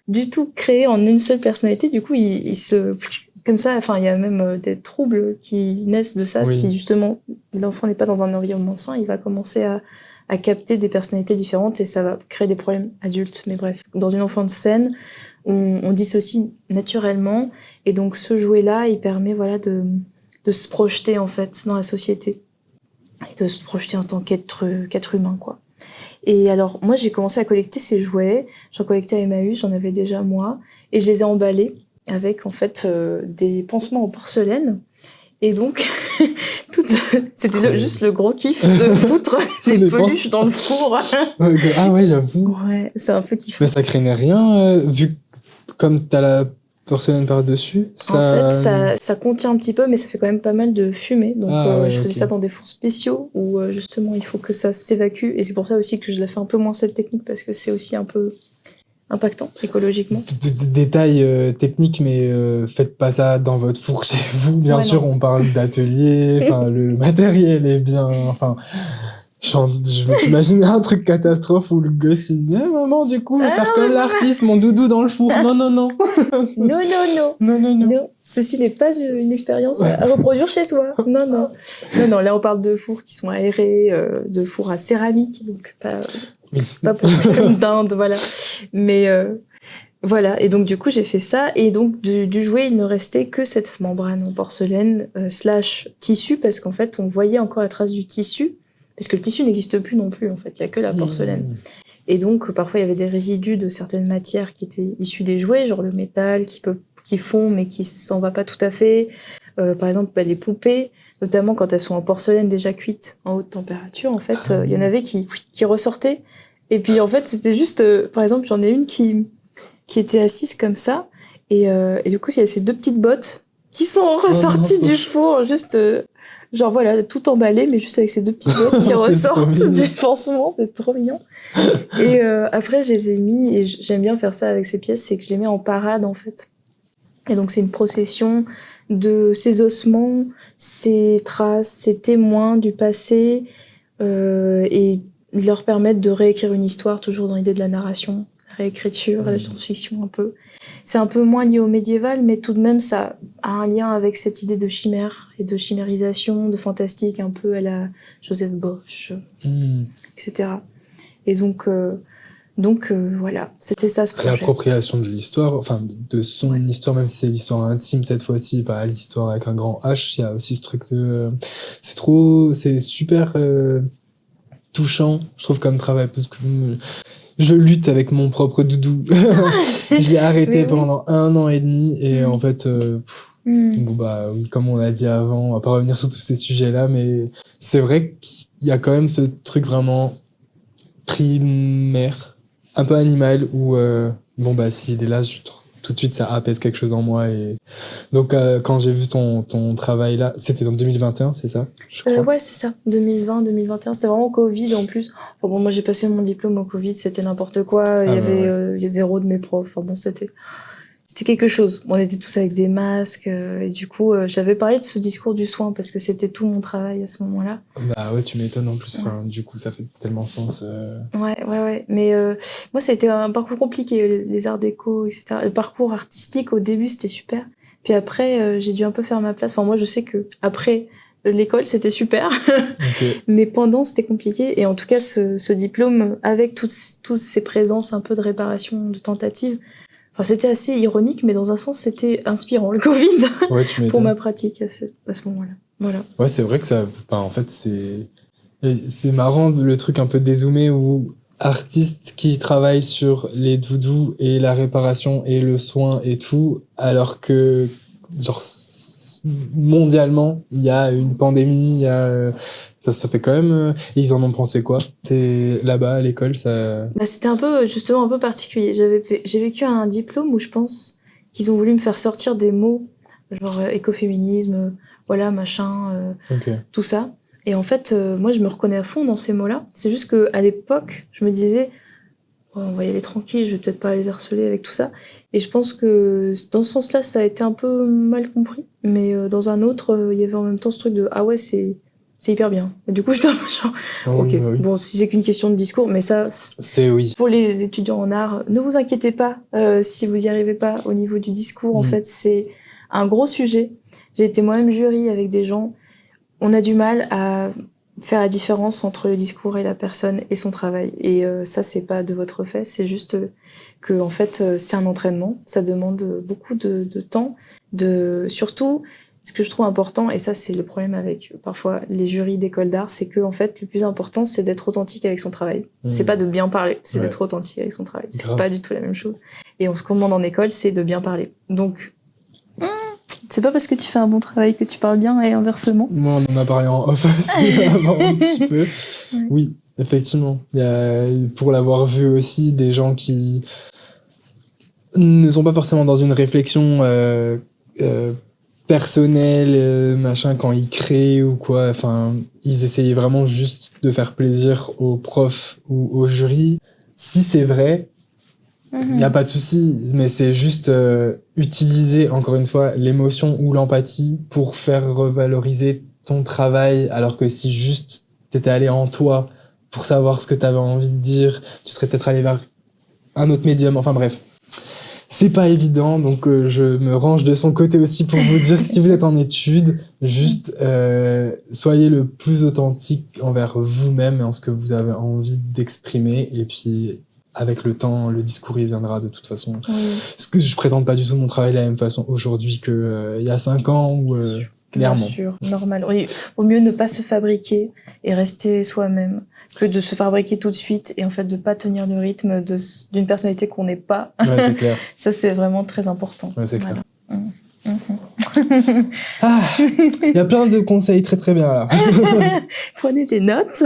du tout créée en une seule personnalité. Du coup, il se... Comme ça, enfin, il y a même des troubles qui naissent de ça. Oui. Si justement l'enfant n'est pas dans un environnement sain, il va commencer à capter des personnalités différentes et ça va créer des problèmes adultes. Mais bref, dans une enfance saine, on dissocie naturellement. Et donc, ce jouet-là, il permet, voilà, de se projeter, en fait, dans la société. Et de se projeter en tant qu'être humain, quoi. Et alors, moi, j'ai commencé à collecter ces jouets. J'en collectais à Emmaüs, j'en avais déjà moi. Et je les ai emballés avec, en fait, des pansements en porcelaine. Et donc, c'était juste le gros kiff de foutre des peluches dans le four. Ah ouais, j'avoue. Ouais, c'est un peu kiffant. Mais ça craignait rien, vu comme t'as la porcelaine par-dessus. En fait, ça contient un petit peu, mais ça fait quand même pas mal de fumée. Donc, je faisais ça dans des fours spéciaux où, justement, il faut que ça s'évacue. Et c'est pour ça aussi que je l'ai fait un peu moins cette technique, parce que c'est aussi un peu impactant écologiquement. Détails techniques, mais faites pas ça dans votre four chez vous. Bien sûr, on parle d'atelier, enfin, le matériel est bien, enfin... Je me suis imaginé un truc catastrophe où le gosse il dit maman, du coup, je vais faire comme l'artiste, mon doudou dans le four. Non. Non. Ceci n'est pas une expérience à reproduire chez soi. Non. Là, on parle de fours qui sont aérés, de fours à céramique, donc pas pour comme d'Inde, voilà. Mais voilà. Et donc, du coup, j'ai fait ça. Et donc, du jouet, il ne restait que cette membrane en porcelaine / tissu, parce qu'en fait, on voyait encore la trace du tissu. Parce que le tissu n'existe plus non plus, en fait. Il y a que la porcelaine. Et donc, parfois, il y avait des résidus de certaines matières qui étaient issues des jouets, genre le métal qui fond, mais qui s'en va pas tout à fait. Par exemple, les poupées, notamment quand elles sont en porcelaine déjà cuites en haute température, en fait, il y en avait qui ressortaient. Et puis, en fait, c'était juste... par exemple, j'en ai une qui était assise comme ça. Et du coup, il y a ces deux petites bottes qui sont ressorties du four, juste... genre voilà, tout emballé, mais juste avec ces deux petites bottes qui ressortent du pansement, c'est trop mignon. Et après, je les ai mis, et j'aime bien faire ça avec ces pièces, c'est que je les mets en parade, en fait. Et donc, c'est une procession de ces ossements, ces traces, ces témoins du passé, et leur permettre de réécrire une histoire, toujours dans l'idée de la narration, la réécriture, la science-fiction un peu. C'est un peu moins lié au médiéval, mais tout de même, ça a un lien avec cette idée de chimère et de chimérisation, de fantastique, un peu à la Joseph Bosch, etc. Et donc voilà, c'était ça ce projet. Réappropriation de l'histoire, enfin de son histoire, même si c'est l'histoire intime cette fois-ci, pas l'histoire avec un grand H, il y a aussi ce truc de... c'est super touchant, je trouve, comme travail, parce que... je lutte avec mon propre doudou. Je l'ai arrêté pendant 1 an et demi et en fait, comme on a dit avant, on va pas revenir sur tous ces sujets-là, mais c'est vrai qu'il y a quand même ce truc vraiment primaire, un peu animal où s'il est là, tout de suite ça apaise quelque chose en moi. Et donc quand j'ai vu ton travail là, c'était en 2021, c'est ça, je crois. Ouais, c'est ça, 2020-2021, c'est vraiment Covid en plus. Enfin bon, moi j'ai passé mon diplôme au Covid, c'était n'importe quoi, il y avait zéro de mes profs, enfin bon, c'était quelque chose. On était tous avec des masques, et du coup j'avais parlé de ce discours du soin parce que c'était tout mon travail à ce moment-là. Bah ouais, tu m'étonnes en plus, enfin du coup ça fait tellement sens. Ouais, mais moi ça a été un parcours compliqué, les arts déco, etc. Le parcours artistique au début c'était super, Puis après, j'ai dû un peu faire ma place. Enfin, moi, je sais que après l'école, c'était super. Ok. Mais pendant, c'était compliqué. Et en tout cas, ce diplôme, avec toutes ces présences un peu de réparation, de tentative, enfin, c'était assez ironique, mais dans un sens, c'était inspirant, le Covid, Ouais, tu pour m'étonnes. ma pratique à ce moment-là. Voilà. Ouais, c'est vrai que ça, en fait, c'est marrant le truc un peu dézoomé où artistes qui travaillent sur les doudous et la réparation et le soin et tout, alors que genre mondialement il y a une pandémie, il y a ça fait quand même et ils en ont pensé quoi? T'es là-bas à l'école, ça Bah, c'était un peu, justement, un peu particulier. J'ai vécu un diplôme où je pense qu'ils ont voulu me faire sortir des mots, genre écoféminisme, voilà, machin, OK. tout ça. Et en fait, moi, je me reconnais à fond dans ces mots-là. C'est juste que à l'époque, je me disais, oh, on va y aller tranquille, je vais peut-être pas les harceler avec tout ça. Et je pense que dans ce sens-là, ça a été un peu mal compris. Mais dans un autre, il y avait en même temps ce truc de, ah ouais, c'est hyper bien. Et du coup, j'étais un peu genre, Oh, ok, oui, bah oui. bon, si c'est qu'une question de discours, mais ça, C'est oui. pour les étudiants en art, ne vous inquiétez pas si vous y arrivez pas au niveau du discours. En fait, c'est un gros sujet. J'ai été moi-même jury avec des gens. On a du mal à faire la différence entre le discours et la personne et son travail. Et ça, c'est pas de votre fait. C'est juste que, en fait, c'est un entraînement. Ça demande beaucoup de temps. Surtout, ce que je trouve important, et ça, c'est le problème avec parfois les jurys d'école d'art, c'est que, en fait, le plus important, c'est d'être authentique avec son travail. C'est pas de bien parler, c'est d'être authentique avec son travail. C'est pas du tout la même chose. Et ce qu'on demande en école, c'est de bien parler. Donc, c'est pas parce que tu fais un bon travail que tu parles bien et inversement. Moi, on en a parlé en off aussi avant un petit peu. Ouais. Oui, effectivement. Il y a, pour l'avoir vu aussi, des gens qui ne sont pas forcément dans une réflexion personnelle, machin, quand ils créent ou quoi. Enfin, ils essayaient vraiment juste de faire plaisir aux profs ou au jury. Si c'est vrai, il n'y a pas de souci, mais c'est juste utiliser, encore une fois, l'émotion ou l'empathie pour faire revaloriser ton travail, alors que si juste t'étais allé en toi pour savoir ce que t'avais envie de dire, tu serais peut-être allé vers un autre médium, enfin bref. C'est pas évident, donc je me range de son côté aussi pour vous dire que si vous êtes en études, juste soyez le plus authentique envers vous-même et en ce que vous avez envie d'exprimer, et puis avec le temps, le discours il viendra de toute façon. Oui. Parce que je présente pas du tout mon travail de la même façon aujourd'hui que il y a 5 ans ou clairement. Bien sûr, normal. Oui, vaut mieux ne pas se fabriquer et rester soi-même que de se fabriquer tout de suite et en fait de pas tenir le rythme d'une personnalité qu'on n'est pas. Ouais, c'est clair. Ça, c'est vraiment très important. Ouais, c'est clair. Voilà. Ah, il y a plein de conseils très très bien là. Prenez des notes.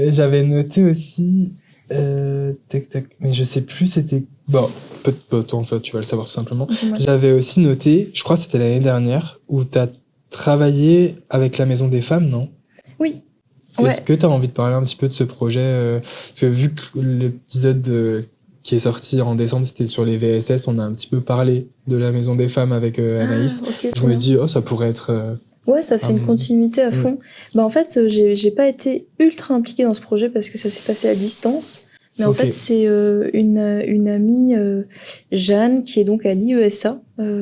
J'avais noté aussi tac tac, mais je sais plus c'était bon, peut-être en fait tu vas le savoir tout simplement. J'avais aussi noté, je crois que c'était l'année dernière où t'as travaillé avec la Maison des Femmes, non? Oui. Est-ce que t'as envie de parler un petit peu de ce projet parce que vu que l'épisode qui est sorti en décembre c'était sur les VSS, on a un petit peu parlé de la Maison des Femmes avec Anaïs. Okay, je me dis ça pourrait être ouais, ça fait une continuité à fond. Bah en fait, j'ai pas été ultra impliquée dans ce projet parce que ça s'est passé à distance. Mais en fait, c'est une amie, Jeanne, qui est donc à l'IESA.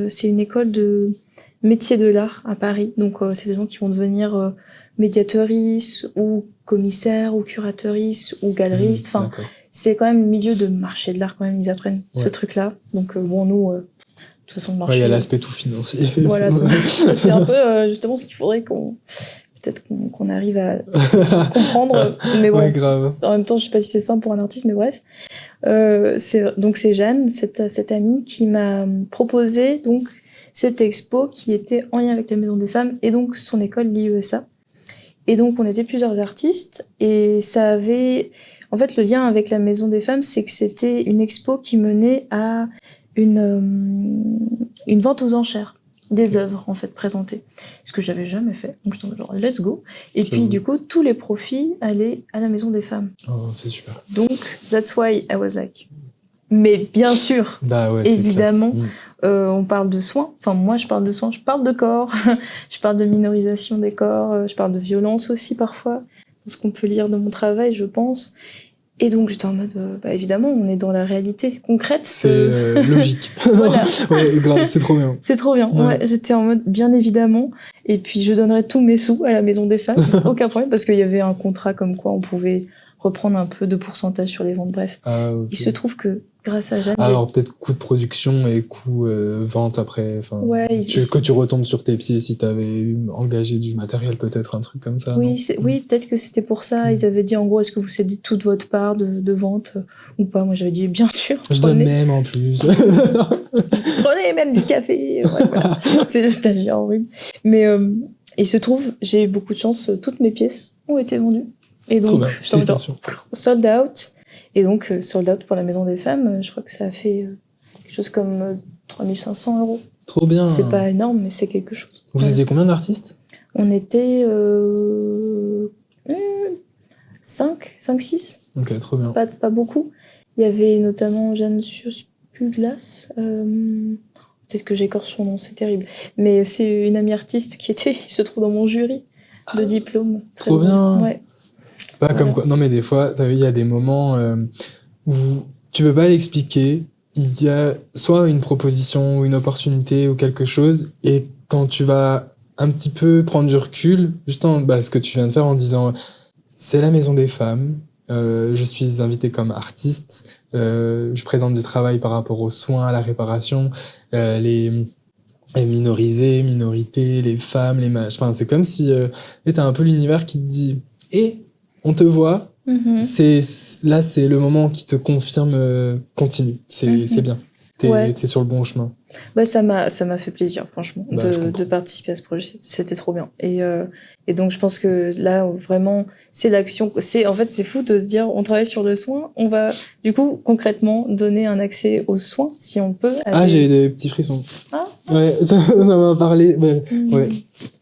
C'est une école de métiers de l'art à Paris. Donc, c'est des gens qui vont devenir médiatrices ou commissaires ou curatrices ou galeristes. Enfin, c'est quand même le milieu de marché de l'art quand même. Ils apprennent ce truc-là. Donc, bon, nous... de toute façon, le marché... il y a l'aspect tout financier. Voilà, c'est un peu justement ce qu'il faudrait qu'on arrive à comprendre. Mais bon, en même temps, je sais pas si c'est simple pour un artiste, mais bref. Donc c'est Jeanne, cette amie, qui m'a proposé donc cette expo qui était en lien avec la Maison des Femmes et donc son école, l'IESA. Et donc on était plusieurs artistes et ça avait... En fait, le lien avec la Maison des Femmes, c'est que c'était une expo qui menait à une vente aux enchères des œuvres en fait présentées, ce que j'avais jamais fait, donc j'étais genre let's go, et puis du coup tous les profits allaient à la Maison des Femmes. Oh, c'est super. Donc that's why I was like, mais bien sûr, évidemment, on parle de soins, enfin moi je parle de soins, je parle de corps, je parle de minorisation des corps, je parle de violence aussi parfois, dans ce qu'on peut lire de mon travail je pense, Et donc, j'étais en mode, bah, évidemment, on est dans la réalité concrète. C'est logique. Voilà. Ouais, grave, c'est trop bien. C'est trop bien. Ouais. Ouais, j'étais en mode, bien évidemment. Et puis, je donnerais tous mes sous à la Maison des Femmes. Aucun problème, parce qu'il y avait un contrat comme quoi on pouvait reprendre un peu de pourcentage sur les ventes. Bref. Ah, ok. Il se trouve que, grâce à Jeanne, Alors, peut-être coût de production et coût vente après. Enfin, ouais, que tu retombes sur tes pieds si t'avais engagé du matériel, peut-être un truc comme ça. oui, non oui, peut-être que c'était pour ça. Ils avaient dit, en gros, est-ce que vous cédez toute votre part de vente ou pas? Moi, j'avais dit, bien sûr. Je donne même en plus. Prenez même du café. Ouais, voilà. C'est le stagiaire horrible. Mais il se trouve, j'ai eu beaucoup de chance. Toutes mes pièces ont été vendues. Et Trop donc, bien. j'étais en mode, Félicitations. sold out. Et donc, sold out pour la Maison des Femmes, je crois que ça a fait quelque chose comme 3500 €. Trop bien. C'est pas énorme, mais c'est quelque chose. Vous étiez combien d'artistes? On était 5, 6. Ok, trop bien. Pas beaucoup. Il y avait notamment Jeanne Puglas. Peut-être que j'écorche son nom, c'est terrible. Mais c'est une amie artiste qui se trouve dans mon jury de diplôme. Très Trop bien. Ouais. Pas Voilà. comme quoi. Non, mais des fois, il y a des moments où tu peux pas l'expliquer. Il y a soit une proposition ou une opportunité ou quelque chose, et quand tu vas un petit peu prendre du recul, justement, ce que tu viens de faire en disant, c'est la Maison des Femmes, je suis invité comme artiste, je présente du travail par rapport aux soins, à la réparation, les minorisés, minorités, les femmes, les mâches. Enfin, c'est comme si t'as un peu l'univers qui te dit, on te voit. Là, c'est le moment qui te confirme continue. C'est bien. T'es sur le bon chemin. Bah, ça m'a fait plaisir, franchement, de participer à ce projet. C'était trop bien. Et donc, je pense que là, vraiment, c'est l'action. En fait, c'est fou de se dire, on travaille sur le soin. On va, du coup, concrètement, donner un accès aux soins, si on peut. J'ai eu des petits frissons. Ah. Ouais, ça m'a parlé. Ouais.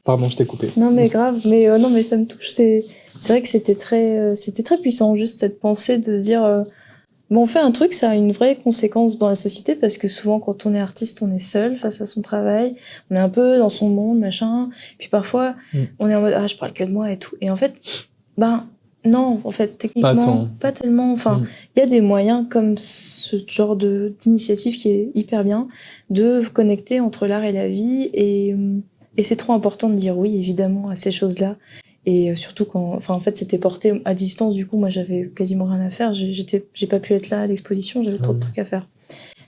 Pardon, je t'ai coupé. Non, mais grave. Non, mais ça me touche. C'est vrai que c'était très puissant, juste cette pensée de se dire, on fait un truc, ça a une vraie conséquence dans la société, parce que souvent, quand on est artiste, on est seul face à son travail, on est un peu dans son monde, machin, puis parfois, on est en mode, je parle que de moi et tout. Et en fait, non, en fait, techniquement, pas tellement. Enfin, il y a des moyens comme ce genre d'initiative qui est hyper bien, de connecter entre l'art et la vie, et c'est trop important de dire oui, évidemment, à ces choses-là. Et surtout en fait, c'était porté à distance, du coup, moi, j'avais quasiment rien à faire. J'ai pas pu être là à l'exposition, j'avais trop de trucs à faire.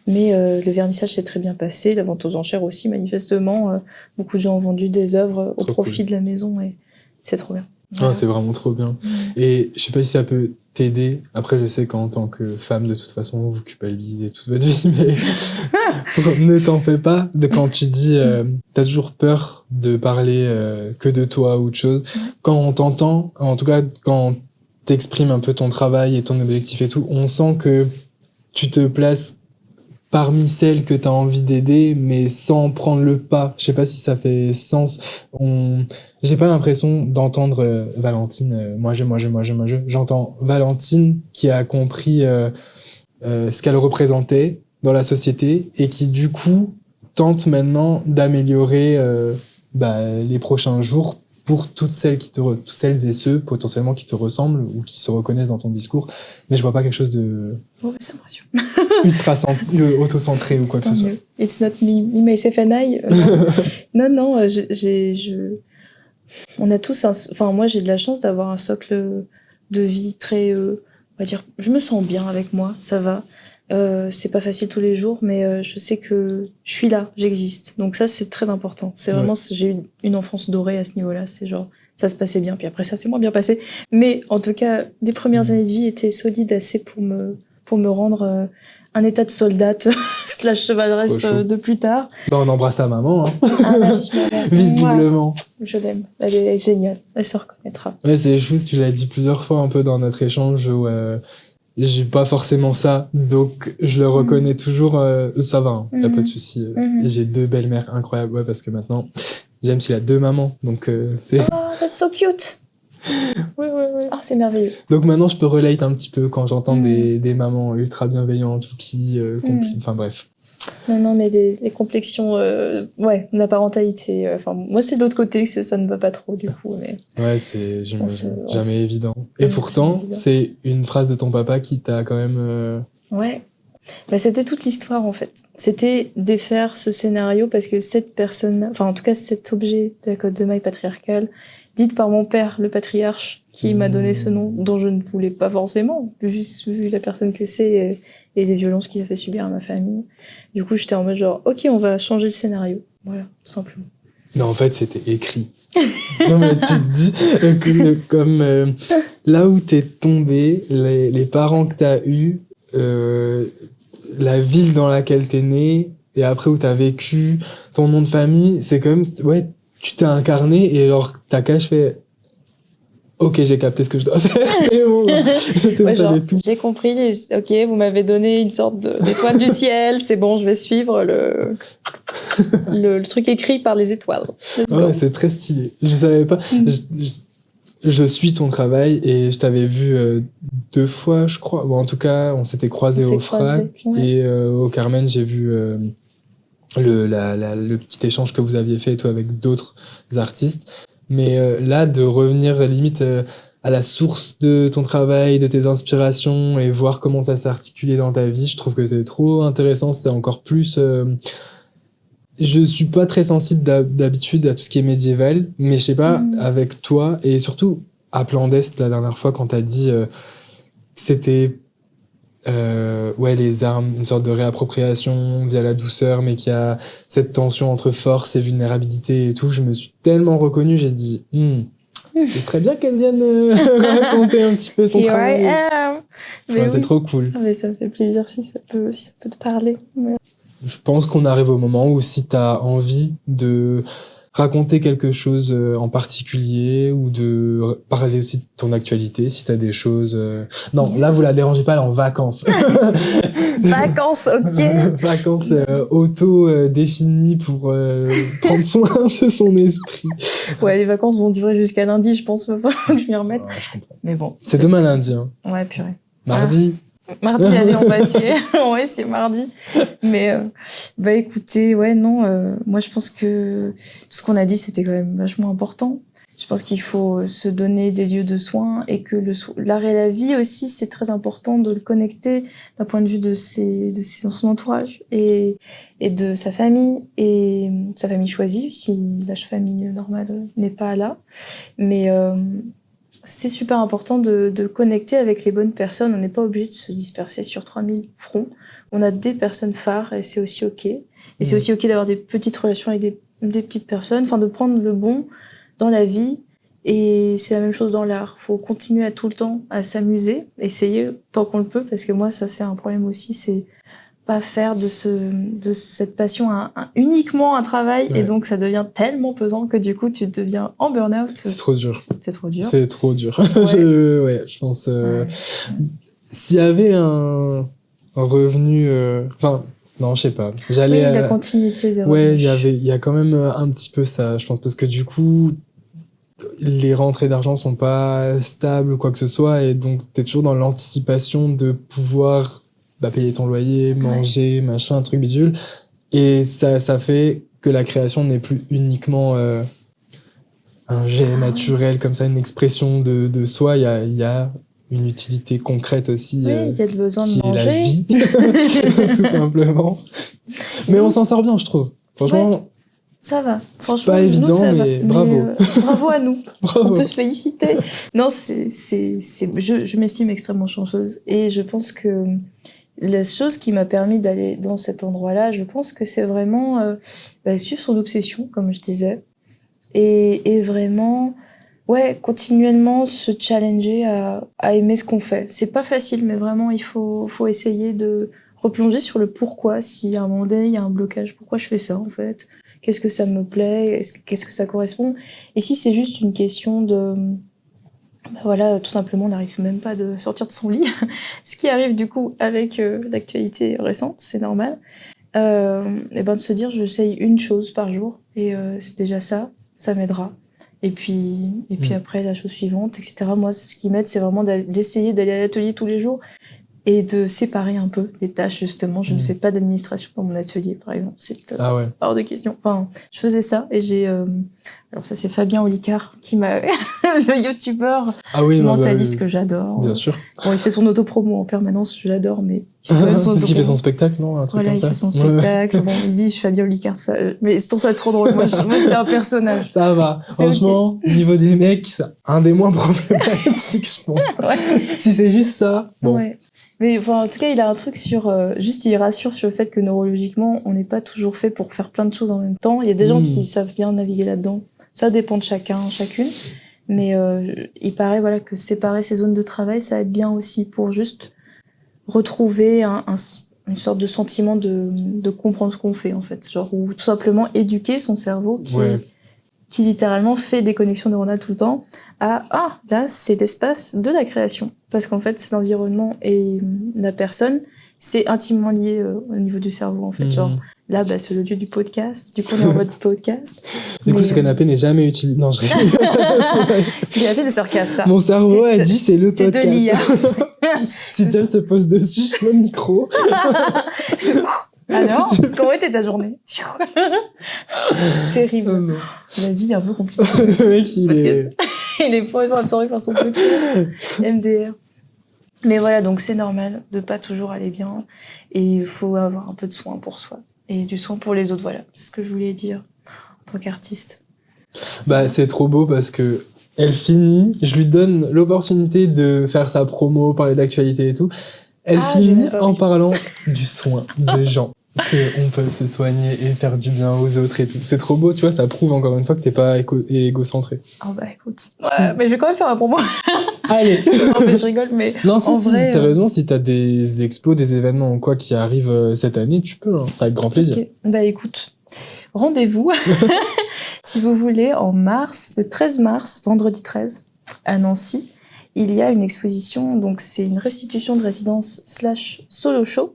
Mais le vernissage s'est très bien passé, la vente aux enchères aussi, manifestement. Beaucoup de gens ont vendu des œuvres au profit de la maison, et c'est trop bien. Voilà. C'est vraiment trop bien. Et je sais pas si ça peut t'aider. Après, je sais qu'en tant que femme, de toute façon, vous culpabilisez toute votre vie, mais ne t'en fais pas de quand tu dis t'as toujours peur de parler que de toi ou autre chose. Quand on t'entend, en tout cas, quand t'exprimes un peu ton travail et ton objectif et tout, on sent que tu te places parmi celles que t'as envie d'aider, mais sans prendre le pas. Je sais pas si ça fait sens. J'ai pas l'impression d'entendre Valentine, moi je. J'entends Valentine qui a compris ce qu'elle représentait dans la société et qui du coup tente maintenant d'améliorer les prochains jours pour toutes celles et ceux potentiellement qui te ressemblent ou qui se reconnaissent dans ton discours. Mais je vois pas quelque chose de ça me rassure. ultra auto-centré ou quoi que ce soit. It's not me myself and I. Non, on a tous moi, j'ai de la chance d'avoir un socle de vie très, on va dire, je me sens bien avec moi, ça va. C'est pas facile tous les jours, mais je sais que je suis là, j'existe. Donc ça, c'est très important. C'est vraiment, j'ai eu une enfance dorée à ce niveau-là. C'est genre, ça se passait bien, puis après ça s'est moins bien passé. Mais en tout cas, les premières années de vie étaient solides assez pour me rendre un état de soldate / chevaleresse de plus tard. On embrasse ta maman, hein. Ah, merci, maman. Visiblement. Je l'aime. Elle est géniale. Elle se reconnaîtra. Ouais, c'est juste, tu l'as dit plusieurs fois un peu dans notre échange où j'ai pas forcément ça, donc je le reconnais toujours. Ça va, hein, y a pas de souci. Et j'ai 2 belles-mères incroyables, parce que maintenant, James, il a 2 mamans, donc c'est... Oh, that's so cute. Ouais. Ah, c'est merveilleux. Donc maintenant, je peux relate un petit peu quand j'entends des mamans ultra bienveillantes ou qui enfin bref. Non, mais les complexions, la parentalité. Enfin, moi, c'est de l'autre côté que ça ne va pas trop, du coup. Mais Ouais, c'est on jamais évident. Et pourtant, évident. c'est une phrase de ton papa qui t'a quand même... Ouais. Bah, c'était toute l'histoire, en fait. C'était défaire ce scénario parce que cette personne, enfin, en tout cas, cet objet de la cotte de maille patriarcale, dite par mon père, le patriarche, qui m'a donné ce nom, dont je ne voulais pas forcément, juste vu la personne que c'est et les violences qu'il a fait subir à ma famille. Du coup, j'étais en mode genre, ok, on va changer le scénario. Voilà, tout simplement. Non, en fait, c'était écrit. Non, mais tu te dis que comme là où t'es tombé, les parents que t'as eus, la ville dans laquelle t'es né, et après où t'as vécu, ton nom de famille, c'est comme, ouais, tu t'es incarné, et alors ta cage fait, ok, j'ai capté ce que je dois faire, et bon, Ouais, genre, tout. j'ai compris, ok, vous m'avez donné une sorte d'étoile du ciel, c'est bon, je vais suivre le truc écrit par les étoiles. Let's go. Ouais, c'est très stylé. Je savais pas, je suis ton travail, et je t'avais vu 2 fois, je crois, ou en tout cas, on s'était croisés au FRAC, ouais. et au Carmen, j'ai vu le petit échange que vous aviez fait et tout avec d'autres artistes. Mais là, de revenir limite à la source de ton travail, de tes inspirations et voir comment ça s'est articulé dans ta vie, je trouve que c'est trop intéressant. C'est encore plus... Je suis pas très sensible d'habitude à tout ce qui est médiéval, mais je sais pas, avec toi, et surtout à Plan d'Est, la dernière fois, quand t'as dit que c'était les armes, une sorte de réappropriation via la douceur, mais qu'il y a cette tension entre force et vulnérabilité et tout, je me suis tellement reconnu, j'ai dit ce serait bien qu'elle vienne raconter un petit peu son travail. Mais c'est trop cool. Mais ça me fait plaisir si ça peut te parler. Ouais. Je pense qu'on arrive au moment où si t'as envie de raconter quelque chose en particulier ou de parler aussi de ton actualité, si t'as des choses... Non, là, vous la dérangez pas, elle est en vacances. Vacances, ok. Vacances auto-définies pour prendre soin de son esprit. Ouais, les vacances vont durer jusqu'à lundi, je pense, faut que je m'y remette. Ouais, je comprends. Mais bon. C'est demain lundi. Hein. Ouais, purée. Mardi. Mardi, allez, on va essayer. On va essayer mardi. Mais, écoutez, ouais, non, moi, je pense que tout ce qu'on a dit, c'était quand même vachement important. Je pense qu'il faut se donner des lieux de soins et que l'art et la vie aussi, c'est très important de le connecter d'un point de vue de son entourage et de sa famille et sa famille choisie, si l'âge famille normale n'est pas là. Mais, c'est super important de connecter avec les bonnes personnes. On n'est pas obligé de se disperser sur 3000 fronts. On a des personnes phares et c'est aussi ok. Et c'est aussi ok d'avoir des petites relations avec des petites personnes. Enfin, de prendre le bon dans la vie. Et c'est la même chose dans l'art. Faut continuer à tout le temps à s'amuser, essayer tant qu'on le peut, parce que moi, ça, c'est un problème aussi, c'est pas faire de cette passion uniquement un travail, et donc ça devient tellement pesant que du coup tu deviens en burn-out. C'est trop dur. C'est trop dur. C'est trop dur. Ouais. je pense s'il y avait un revenu non, je sais pas. J'allais la continuité des revenus. Ouais, il y a quand même un petit peu ça, je pense, parce que du coup les rentrées d'argent sont pas stables ou quoi que ce soit, et donc t'es toujours dans l'anticipation de pouvoir payer ton loyer, manger, machin, truc bidule. Et ça fait que la création n'est plus uniquement un jet naturel comme ça, une expression de soi. Il y a une utilité concrète aussi. Oui, il y a le besoin de manger. Qui est la vie, tout simplement. Mais on s'en sort bien, je trouve. Franchement... Ouais. Ça va. C'est pas évident, mais bravo. Bravo à nous. Bravo. On peut se féliciter. Non, je m'estime extrêmement chanceuse. Et je pense que la chose qui m'a permis d'aller dans cet endroit-là, je pense que c'est vraiment suivre son obsession, comme je disais. Et vraiment, continuellement se challenger à aimer ce qu'on fait. C'est pas facile, mais vraiment, il faut essayer de replonger sur le pourquoi. Si à un moment donné, il y a un blocage, pourquoi je fais ça, en fait? Qu'est-ce que ça me plaît? Qu'est-ce que ça correspond? Et si c'est juste une question de... tout simplement, on n'arrive même pas de sortir de son lit. Ce qui arrive du coup avec l'actualité récente, c'est normal. De se dire, j'essaye une chose par jour. Et c'est déjà ça m'aidera. Et puis après, la chose suivante, etc. Moi, ce qui m'aide, c'est vraiment d'essayer d'aller à l'atelier tous les jours. et de séparer un peu les tâches, justement. Je ne fais pas d'administration dans mon atelier, par exemple. C'est hors de question. Enfin, je faisais ça et j'ai... alors ça, c'est Fabien Olicard qui m'a... le youtubeur mentaliste que j'adore. Bien sûr. Bon, il fait son autopromo en permanence, je l'adore, mais... Parce qu'il fait son spectacle, non? Un truc comme ça. Il fait son spectacle. Bon, il dit, je suis Fabien Olicard, tout ça. Mais je trouve ça trop drôle. Moi, c'est un personnage. Ça va. Franchement, niveau des mecs, c'est un des moins problématiques, je pense. Si c'est juste ça, bon. Ouais. Mais enfin, en tout cas, il a un truc sur... juste, il rassure sur le fait que neurologiquement, on n'est pas toujours fait pour faire plein de choses en même temps. Il y a des gens qui savent bien naviguer là-dedans. Ça dépend de chacun, chacune. Mais il paraît voilà, que séparer ses zones de travail, ça aide bien aussi pour juste retrouver une sorte de sentiment de comprendre ce qu'on fait, en fait. Genre, ou tout simplement éduquer son cerveau qui littéralement fait des connexions neuronales tout le temps à là, c'est l'espace de la création. Parce qu'en fait, l'environnement et la personne, c'est intimement lié au niveau du cerveau, en fait. Genre, là, c'est le lieu du podcast. Du coup, on est en mode podcast. Du coup, ce canapé n'est jamais utilisé. Non, je rigole. Ce canapé ne sert qu'à ça. Mon cerveau a dit c'est le podcast. C'est de l'IA. Si Jen se pose dessus, je mets le micro. Alors, comment était ta journée? Terrible. La vie est un peu compliquée. Le mec, il est complètement absorbé par son podcast. MDR. Mais voilà, donc c'est normal de pas toujours aller bien. Et il faut avoir un peu de soin pour soi. Et du soin pour les autres, voilà. C'est ce que je voulais dire en tant qu'artiste. C'est trop beau parce que elle finit, je lui donne l'opportunité de faire sa promo, parler d'actualité et tout. Elle finit en parlant du soin des gens. Qu'on peut se soigner et faire du bien aux autres et tout. C'est trop beau, tu vois, ça prouve encore une fois que t'es pas égocentré. Écoute. Ouais, mais je vais quand même faire un promo. Allez. Non, mais je rigole, mais. Non, sérieusement, si t'as des expos, des événements ou quoi qui arrivent cette année, tu peux, hein. Avec grand plaisir. Okay. Écoute, rendez-vous, si vous voulez, en mars, le 13 mars, vendredi 13, à Nancy, il y a une exposition, donc c'est une restitution de résidence / solo show,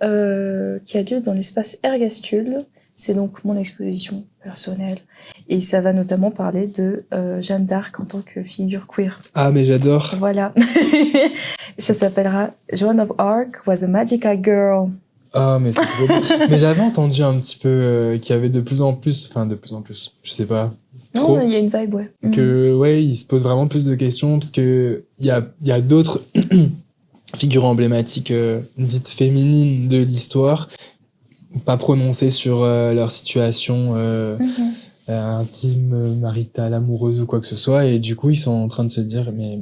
qui a lieu dans l'espace Ergastule. C'est donc mon exposition personnelle. Et ça va notamment parler de Jeanne d'Arc en tant que figure queer. Ah, mais j'adore. Voilà. Ça s'appellera Joan of Arc was a magical girl. Ah, mais c'est trop beau. Mais j'avais entendu un petit peu qu'il y avait de plus en plus, je sais pas. Trop. Non, il y a une vibe, ouais. Que, il se pose vraiment plus de questions parce que il y a d'autres figures emblématiques dites féminines de l'histoire, pas prononcées sur leur situation intime, maritale, amoureuse ou quoi que ce soit, et du coup ils sont en train de se dire mais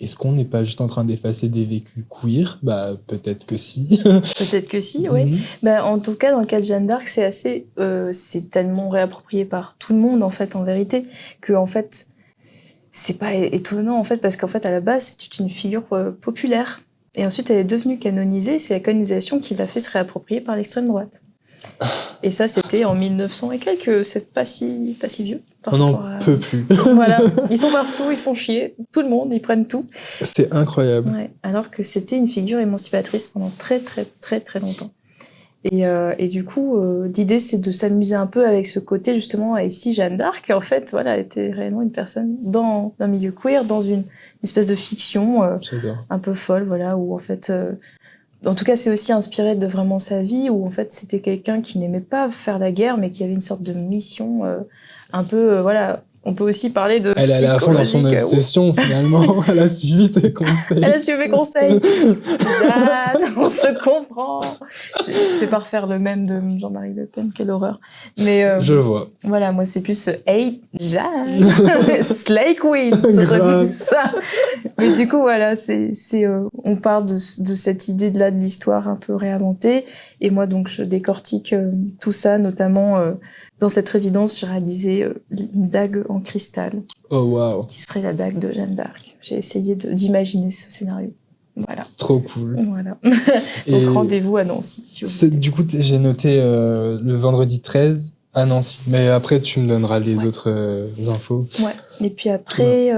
est-ce qu'on n'est pas juste en train d'effacer des vécus queer? Peut-être que si. Peut-être que si, oui. En tout cas, dans le cas de Jeanne d'Arc, c'est assez, c'est tellement réapproprié par tout le monde, en fait, en vérité, que, en fait, c'est pas étonnant, en fait, parce qu'en fait, à la base, c'est une figure populaire. Et ensuite, elle est devenue canonisée, c'est la canonisation qui l'a fait se réapproprier par l'extrême droite. Et ça, c'était en 1900 et quelques, c'est pas si vieux. On n'en peut plus. Voilà, ils sont partout, ils font chier, tout le monde, ils prennent tout. C'est incroyable. Ouais, alors que c'était une figure émancipatrice pendant très très très très longtemps. Et du coup, l'idée c'est de s'amuser un peu avec ce côté justement. Et si Jeanne d'Arc, en fait, voilà, était réellement une personne dans un milieu queer, dans une espèce de fiction un peu folle, voilà, où en fait. En tout cas, c'est aussi inspiré de vraiment sa vie, où en fait, c'était quelqu'un qui n'aimait pas faire la guerre, mais qui avait une sorte de mission un peu, voilà. On peut aussi parler de Elle allait à fond dans son obsession, finalement. Elle a suivi tes conseils. Elle a suivi mes conseils. Jeanne, on se comprend. Je vais pas refaire le même de Jean-Marie Le Pen, quelle horreur. Mais je le vois. Voilà, moi c'est plus Hey Jeanne, Slay Queen, ça. Mais du coup voilà, c'est on part de cette idée de de l'histoire un peu réinventée, et moi donc je décortique tout ça, notamment dans cette résidence, j'ai réalisé une dague en cristal. Oh wow. Qui serait la dague de Jeanne d'Arc. J'ai essayé d'imaginer ce scénario. Voilà. Trop cool. Voilà. Donc rendez-vous à Nancy. Si vous voulez. Du coup, j'ai noté le vendredi 13 à Nancy. Mais après, tu me donneras les autres infos. Ouais. Et puis après,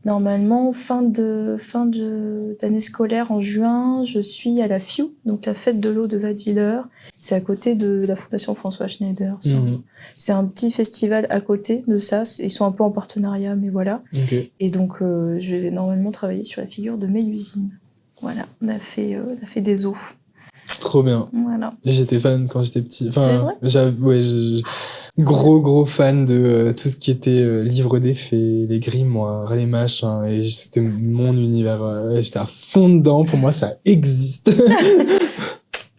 normalement, fin d'année scolaire, en juin, je suis à la FIU, donc la fête de l'eau de Wattwiller. C'est à côté de la Fondation François Schneider. C'est un petit festival à côté de ça. Ils sont un peu en partenariat, mais voilà. Okay. Et donc, je vais normalement travailler sur la figure de Mélusine. Voilà, on a fait des os. Trop bien. Voilà. J'étais fan quand j'étais petit. C'est vrai? Gros fan de tout ce qui était livre des fées, les grimoires, les machins. Et c'était mon univers. J'étais à fond dedans. Pour moi, ça existe.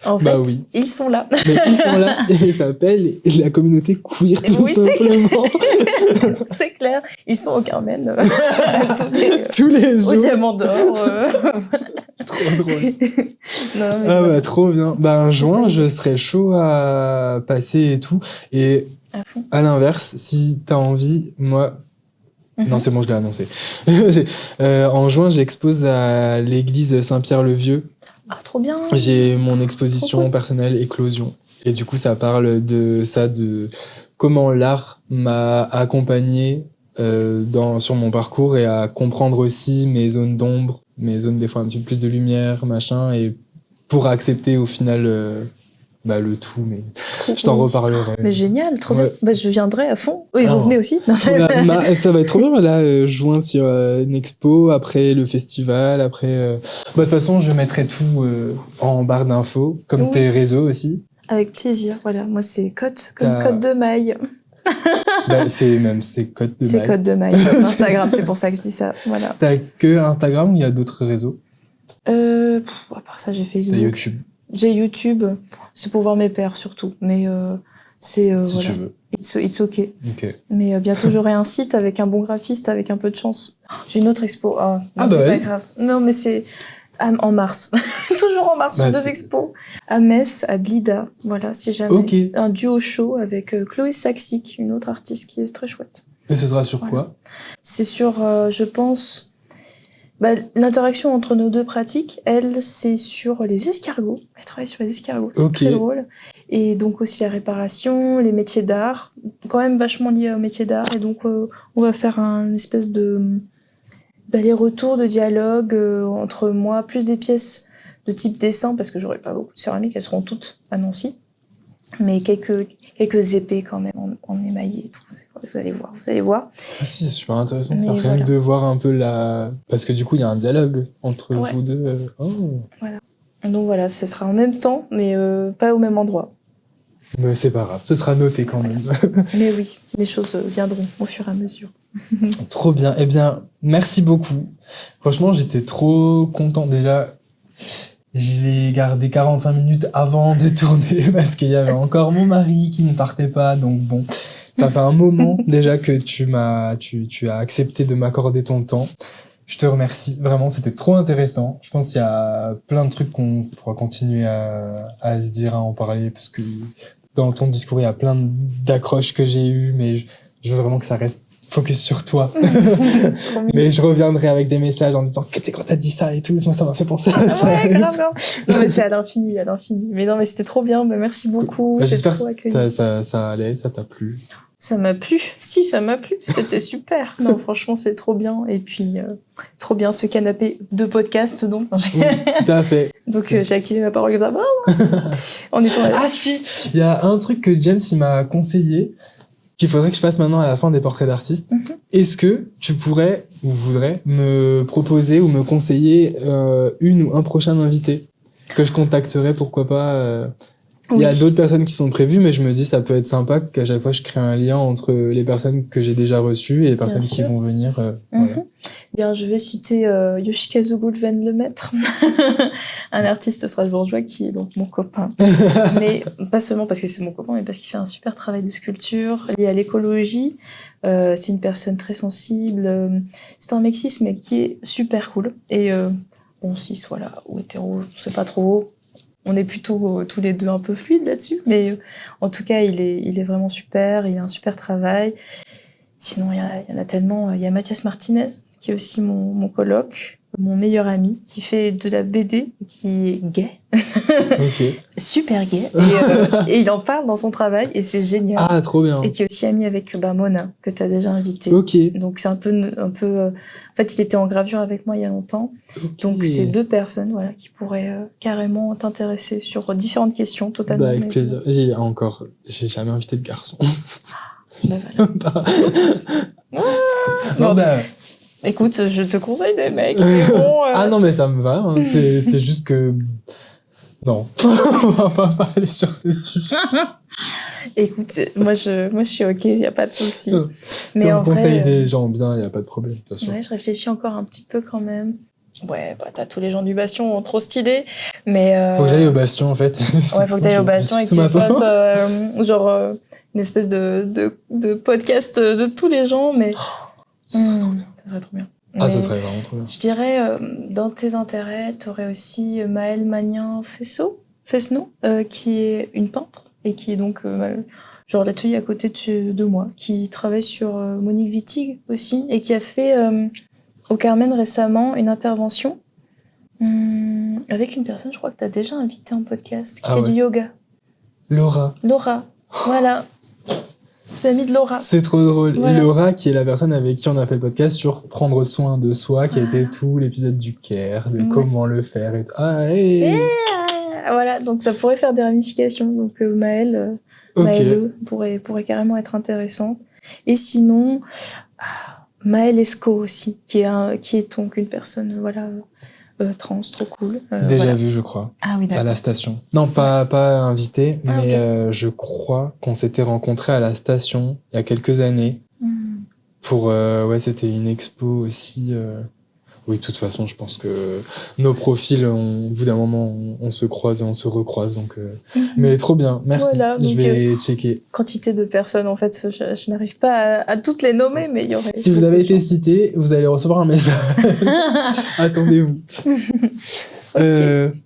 En fait, oui. ils sont là. Mais ils sont là et ils s'appellent la communauté queer, tout Oui, simplement. C'est clair. Ils sont au Carmen. Tous les jours. Au Diamant d'Or. Trop drôle. Non, mais Ah voilà. bah trop bien. Bah un juin, je serais chaud à passer et tout. Et À fond. à l'inverse, si t'as envie, moi... Non, c'est bon, je l'ai annoncé. En juin, j'expose à l'église Saint-Pierre-le-Vieux. Ah, trop bien. J'ai mon exposition Trop cool. personnelle Éclosion. Et du coup, ça parle de comment l'art m'a accompagné sur mon parcours et à comprendre aussi mes zones d'ombre, mes zones des fois un petit peu plus de lumière, machin, et pour accepter au final le tout, mais je t'en Oui. reparlerai. Mais génial, trop Ouais. bien. Bah, je viendrai à fond. Oui, Ah. vous venez aussi. Non, Ça va être trop bien, là, juin sur une expo, après le festival, après... de toute façon, je mettrai tout en barre d'infos, comme Oui. tes réseaux aussi. Avec plaisir. Voilà, moi, c'est Côte, comme T'as- Côte de Maille. C'est Côte de C'est Maille. Côte de Maille. Instagram, c'est pour ça que je dis ça. Voilà. T'as que Instagram ou il y a d'autres réseaux? À part ça, j'ai T'as Facebook. YouTube, J'ai YouTube. C'est pour voir mes pères surtout. Mais c'est si voilà. tu veux. It's ok. Ok. Mais bientôt j'aurai un site avec un bon graphiste, avec un peu de chance. J'ai une autre expo. Ah, non, Ah c'est bah pas ouais. grave. Non, mais c'est en mars. Toujours en mars, Bah, deux c'est- expos. À Metz, à Blida. Voilà, si jamais. Ok. Un duo show avec Chloé Saxic, une autre artiste qui est très chouette. Et ce sera sur Voilà. quoi? C'est sur, je pense, l'interaction entre nos deux pratiques. Elle, c'est sur les escargots. Elle travaille sur les escargots. C'est Ok. très drôle. Et donc aussi la réparation, les métiers d'art, quand même vachement liés aux métiers d'art. Et donc, on va faire un espèce d'aller-retour, de dialogue entre moi, plus des pièces de type dessin, parce que j'aurai pas beaucoup de céramique, elles seront toutes à Nancy. Mais quelques épées quand même en émaillé et tout. Vous allez voir. Ah si, c'est super intéressant ça. Mais Rien voilà. que de voir un peu parce que du coup, il y a un dialogue entre Ouais. vous deux. Oh. Donc voilà, ce sera en même temps, mais pas au même endroit. Mais c'est pas grave, ce sera noté quand même. Mais oui, les choses viendront au fur et à mesure. Trop bien. Eh bien, merci beaucoup. Franchement, j'étais trop content. Déjà, je l'ai gardé 45 minutes avant de tourner parce qu'il y avait encore mon mari qui ne partait pas. Donc bon, ça fait un moment déjà que tu as accepté de m'accorder ton temps. Je te remercie. Vraiment, c'était trop intéressant. Je pense qu'il y a plein de trucs qu'on pourra continuer à se dire, à en parler, parce que dans ton discours, il y a plein d'accroches que j'ai eues, mais je veux vraiment que ça reste focus sur toi. Trop mignon. Mais je reviendrai avec des messages en disant que quand t'as dit ça et tout, moi ça m'a fait penser à ça. Ouais, grave. Non, mais c'est à l'infini. Mais non, mais c'était trop bien. Bah, merci beaucoup. Bah, C'est j'espère trop que accueilli. ça allait, ça t'a plu. Ça m'a plu. Si, ça m'a plu. C'était super. Non, franchement, c'est trop bien. Et puis, trop bien ce canapé de podcast, donc. Oui, tout à fait. Donc, j'ai activé ma parole comme ça. En étant Ah si, il y a un truc que James il m'a conseillé qu'il faudrait que je fasse maintenant à la fin des portraits d'artistes. Mhm. Est-ce que tu pourrais ou voudrais me proposer ou me conseiller une ou un prochain invité que je contacterai, pourquoi pas Il y a Oui. d'autres personnes qui sont prévues, mais je me dis ça peut être sympa qu'à chaque fois je crée un lien entre les personnes que j'ai déjà reçues et les personnes qui sûr. vont venir. Mhm. Voilà. Bien, je vais citer Yoshikazu Goulven Lemaître, un artiste strasbourgeois qui est donc mon copain. Mais pas seulement parce que c'est mon copain, mais parce qu'il fait un super travail de sculpture lié à l'écologie. C'est une personne très sensible. C'est un mec cis, mais qui est super cool. Et bon, cis, voilà, ou hétéro, je sais pas trop. On est plutôt tous les deux un peu fluides là-dessus. Mais en tout cas, il est vraiment super. Il a un super travail. Sinon, il y en a tellement. Il y a Mathias Martinez, qui est aussi mon coloc, mon meilleur ami, qui fait de la BD, qui est gay, Ok. super gay, et il en parle dans son travail, et c'est génial. Ah, trop bien. Et qui est aussi ami avec Mona, que tu as déjà invité. Ok. Donc c'est un peu. En fait, il était en gravure avec moi il y a longtemps. Ok. Donc c'est deux personnes, voilà, qui pourraient carrément t'intéresser sur différentes questions, totalement. Bah, avec mais- plaisir. J'ai jamais invité de garçon. Bah, voilà. Bah. Bon. Bon, bah, Écoute, je te conseille des mecs, mais bon... Ah non, mais ça me va. Hein. C'est juste que... Non, on va pas aller sur ces sujets. Écoute, moi je suis ok, il n'y a pas de souci. Si on conseille des gens bien, il n'y a pas de problème, de toute façon. Ouais, je réfléchis encore un petit peu quand même. Ouais, bah t'as tous les gens du Bastion, trop stylés, mais... Faut que j'aille au Bastion, en fait. Ouais, faut que t'ailles au Bastion et que tu fasses une espèce de podcast de tous les gens, mais... Ça serait trop bien. Ça serait trop bien. Ah, Mais ça serait vraiment trop bien. je dirais, dans tes intérêts, t'aurais aussi Maëlle Magnin-Fesneau, qui est une peintre, et qui est donc... genre l'atelier à côté de moi, qui travaille sur Monique Wittig aussi, et qui a fait au Carmen récemment une intervention avec une personne, je crois que tu as déjà invité en podcast, qui fait du yoga. Laura, voilà. C'est l'amie de Laura. c'est trop drôle. Voilà. Et Laura, qui est la personne avec qui on a fait le podcast sur prendre soin de soi, qui a été tout l'épisode du care, de comment le faire. Et... Voilà, donc ça pourrait faire des ramifications. Donc Maëlle pourrait carrément être intéressante. Et sinon, Maëlle Esco aussi, qui est donc une personne trans, trop cool. Déjà vu, je crois. Ah oui, d'accord. À la station. Non, pas invité, mais je crois qu'on s'était rencontrés à la station il y a quelques années. Pour c'était une expo aussi. Oui, de toute façon, je pense que nos profils, au bout d'un moment, on se croise et on se recroise. Donc, mais trop bien, merci. Voilà, je vais checker. Quantité de personnes, en fait, je n'arrive pas à toutes les nommer, mais il y aurait... Si vous avez été cité, vous allez recevoir un message. Attendez-vous.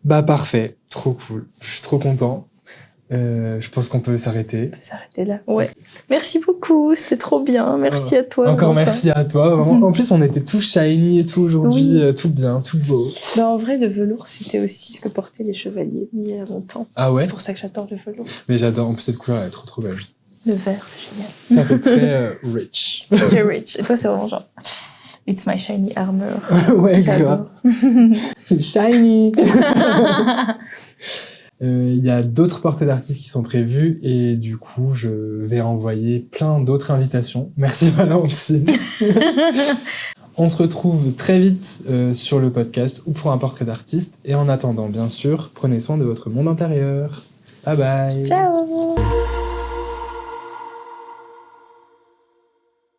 Parfait, trop cool. Je suis trop content. Je pense qu'on peut s'arrêter. On peut s'arrêter là. Ouais. Merci beaucoup, c'était trop bien. Merci à toi. Encore Valentin. merci à toi. Vraiment. En plus, on était tout shiny et tout aujourd'hui, tout bien, tout beau. Non, en vrai, le velours, c'était aussi ce que portaient les chevaliers il y a longtemps. Ah ouais. C'est pour ça que j'adore le velours. Mais j'adore. En plus, cette couleur, elle est trop belle. Le vert, c'est génial. Ça fait très rich. C'est très rich. Et toi, c'est vraiment genre... It's my shiny armor. Ouais, j'adore. Shiny. Il y a d'autres portraits d'artistes qui sont prévus et du coup, je vais envoyer plein d'autres invitations. Merci Valentine. On se retrouve très vite sur le podcast ou pour un portrait d'artiste. Et en attendant, bien sûr, prenez soin de votre monde intérieur. Bye bye. Ciao.